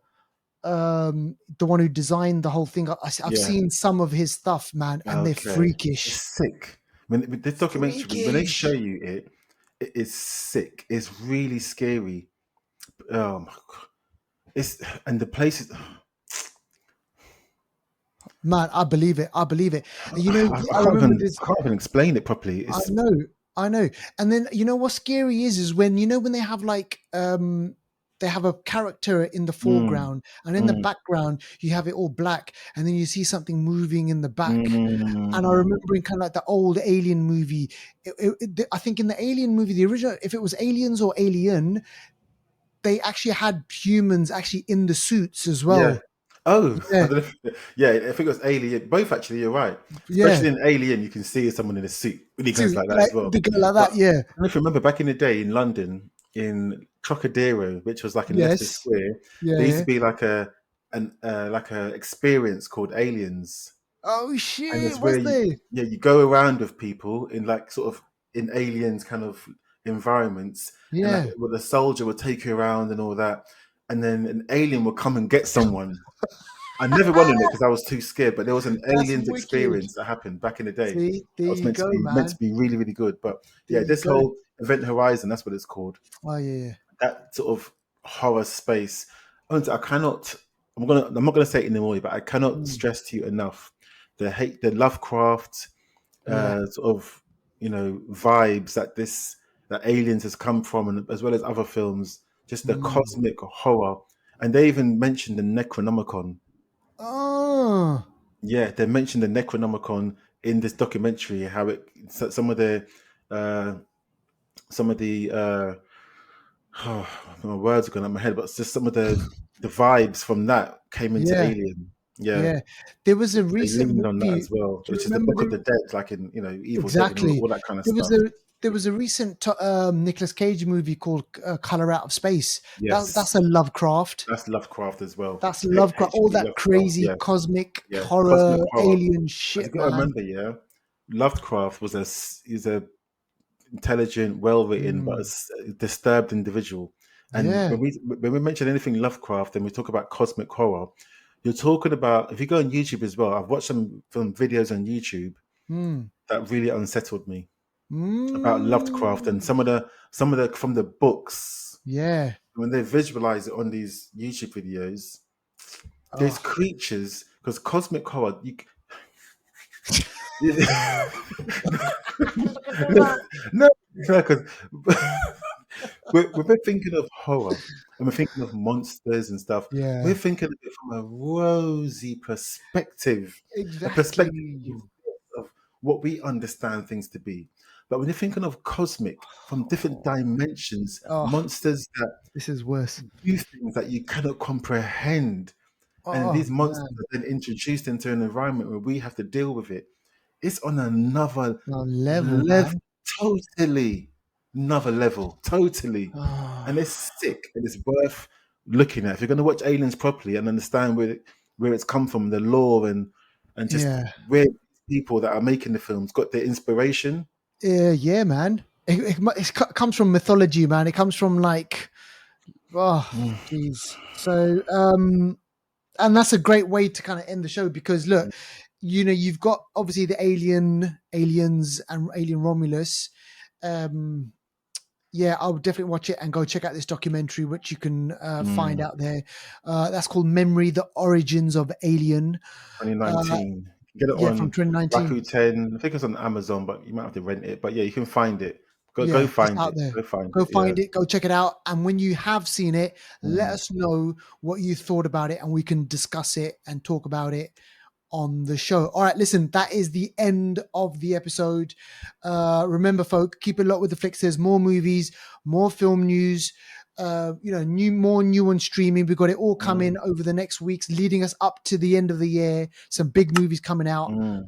the one who designed the whole thing? I've Yeah. seen some of his stuff, man, and they're Okay. It's freakish, sick. When with this documentary, when they show freakish. you it, it is sick. It's really scary. Oh my god. It's and the places. Man, I believe it. I believe it. And I remember this. I can't even explain it properly. I It's know, I know. And then what's scary is when when they have like they have a character in the mm, foreground and in the mm, background you have it all black, and then you see something moving in the back. And I mm, remember in kind of like the old Alien movie, I think in the Alien movie, the original, if it was Aliens or Alien, they actually had humans actually in the suits as yeah. well. Oh, I Yeah, don't know. Yeah, I think it was Alien. Both actually, you're right. yeah. Especially in Alien, you can see someone in a suit when he goes Suit like that like as well. they go like But that. Yeah, I don't know if you remember back in the day in London, in Trocadero, which was like in Leicester Yes. Square. Yeah. There used Yeah. to be like a experience called Aliens, Oh and shit! it's where Was they? you go around with people in like sort of in aliens kind of environments, and like Yeah. well, the soldier would take you around and all that, and then an alien would come and get someone. I never went on it because I was too scared, but there was an That's aliens wicked. experience that happened back in the day. See, there That was you go, meant to man. be really really good. But There yeah, you this go. whole Event Horizon, that's what it's called. Oh yeah. That sort of horror space. I cannot. I'm not gonna say it anymore, but I cannot Mm, stress to you enough the Lovecraft yeah. sort of vibes that Aliens has come from, and as well as other films, just the Mm. cosmic horror. And they even mentioned the Necronomicon. Oh. Yeah, they mentioned the Necronomicon in this documentary. How some of the uh, some of the my words are going out of my head, but it's just some of the vibes from that came into Yeah. Alien. Yeah, Yeah. There was a they recent leaned on that movie. as well, Do you which is the remember Book of the the Dead, like in Evil Dead and exactly? all that kind of There was stuff. a recent Nicolas Cage movie called Color Out of Space. That's Yes, a Lovecraft. that's Lovecraft as well. That's Lovecraft. All H.P. that Lovecraft. crazy Yeah, cosmic yeah, horror, cosmic horror. alien But you shit, got to man. remember, yeah, Lovecraft was is a intelligent, well written, but a Mm. disturbed individual. And Yeah. when we mention anything Lovecraft and we talk about cosmic horror, you're talking about if you go on YouTube as well. I've watched some videos on YouTube Mm. that really unsettled me about Lovecraft and Mm. some of the from the books Yeah. when they visualize it on these YouTube videos. There's Oh. creatures because cosmic horror. You, no, because we're thinking of horror and we're thinking of monsters and stuff. We're Yeah. thinking of it from a rosy perspective, a perspective Exactly. of what we understand things to be. But when you're thinking of cosmic from different Oh, dimensions, oh, monsters that this is worse. do things that you cannot comprehend, and Oh these monsters man. are then introduced into an environment where we have to deal with it. It's on another No level, level, man. totally another level, totally, and Oh, it's sick and it's worth looking at. If you're going to watch Aliens properly and understand where it's come from, the lore and just yeah. where people that are making the films got their inspiration. Yeah, man. Comes from mythology, man. It comes from like, oh, Mm, jeez. So, and that's a great way to kind of end the show because look, you've got obviously the aliens and Alien Romulus. Um, yeah, I would definitely watch it and go check out this documentary, which you can find mm. out there. That's called Memory: The Origins of Alien. Uh, 2019. Get it yeah, from on 2019. Rakuten. I think it's on Amazon, but you might have to rent it. But yeah, you can find it. Go Yeah, it's find out it. there. Go find Go it. Yeah. find it, go check it out. And when you have seen it, let Mm, us know what you thought about it and we can discuss it and talk about it on the show. All right, listen, that is the end of the episode. Remember, folk, keep it locked with the Flixters. More movies, more film news. More new on streaming. We've got it all coming mm, over the next weeks, leading us up to the end of the year. Some big movies coming out. mm.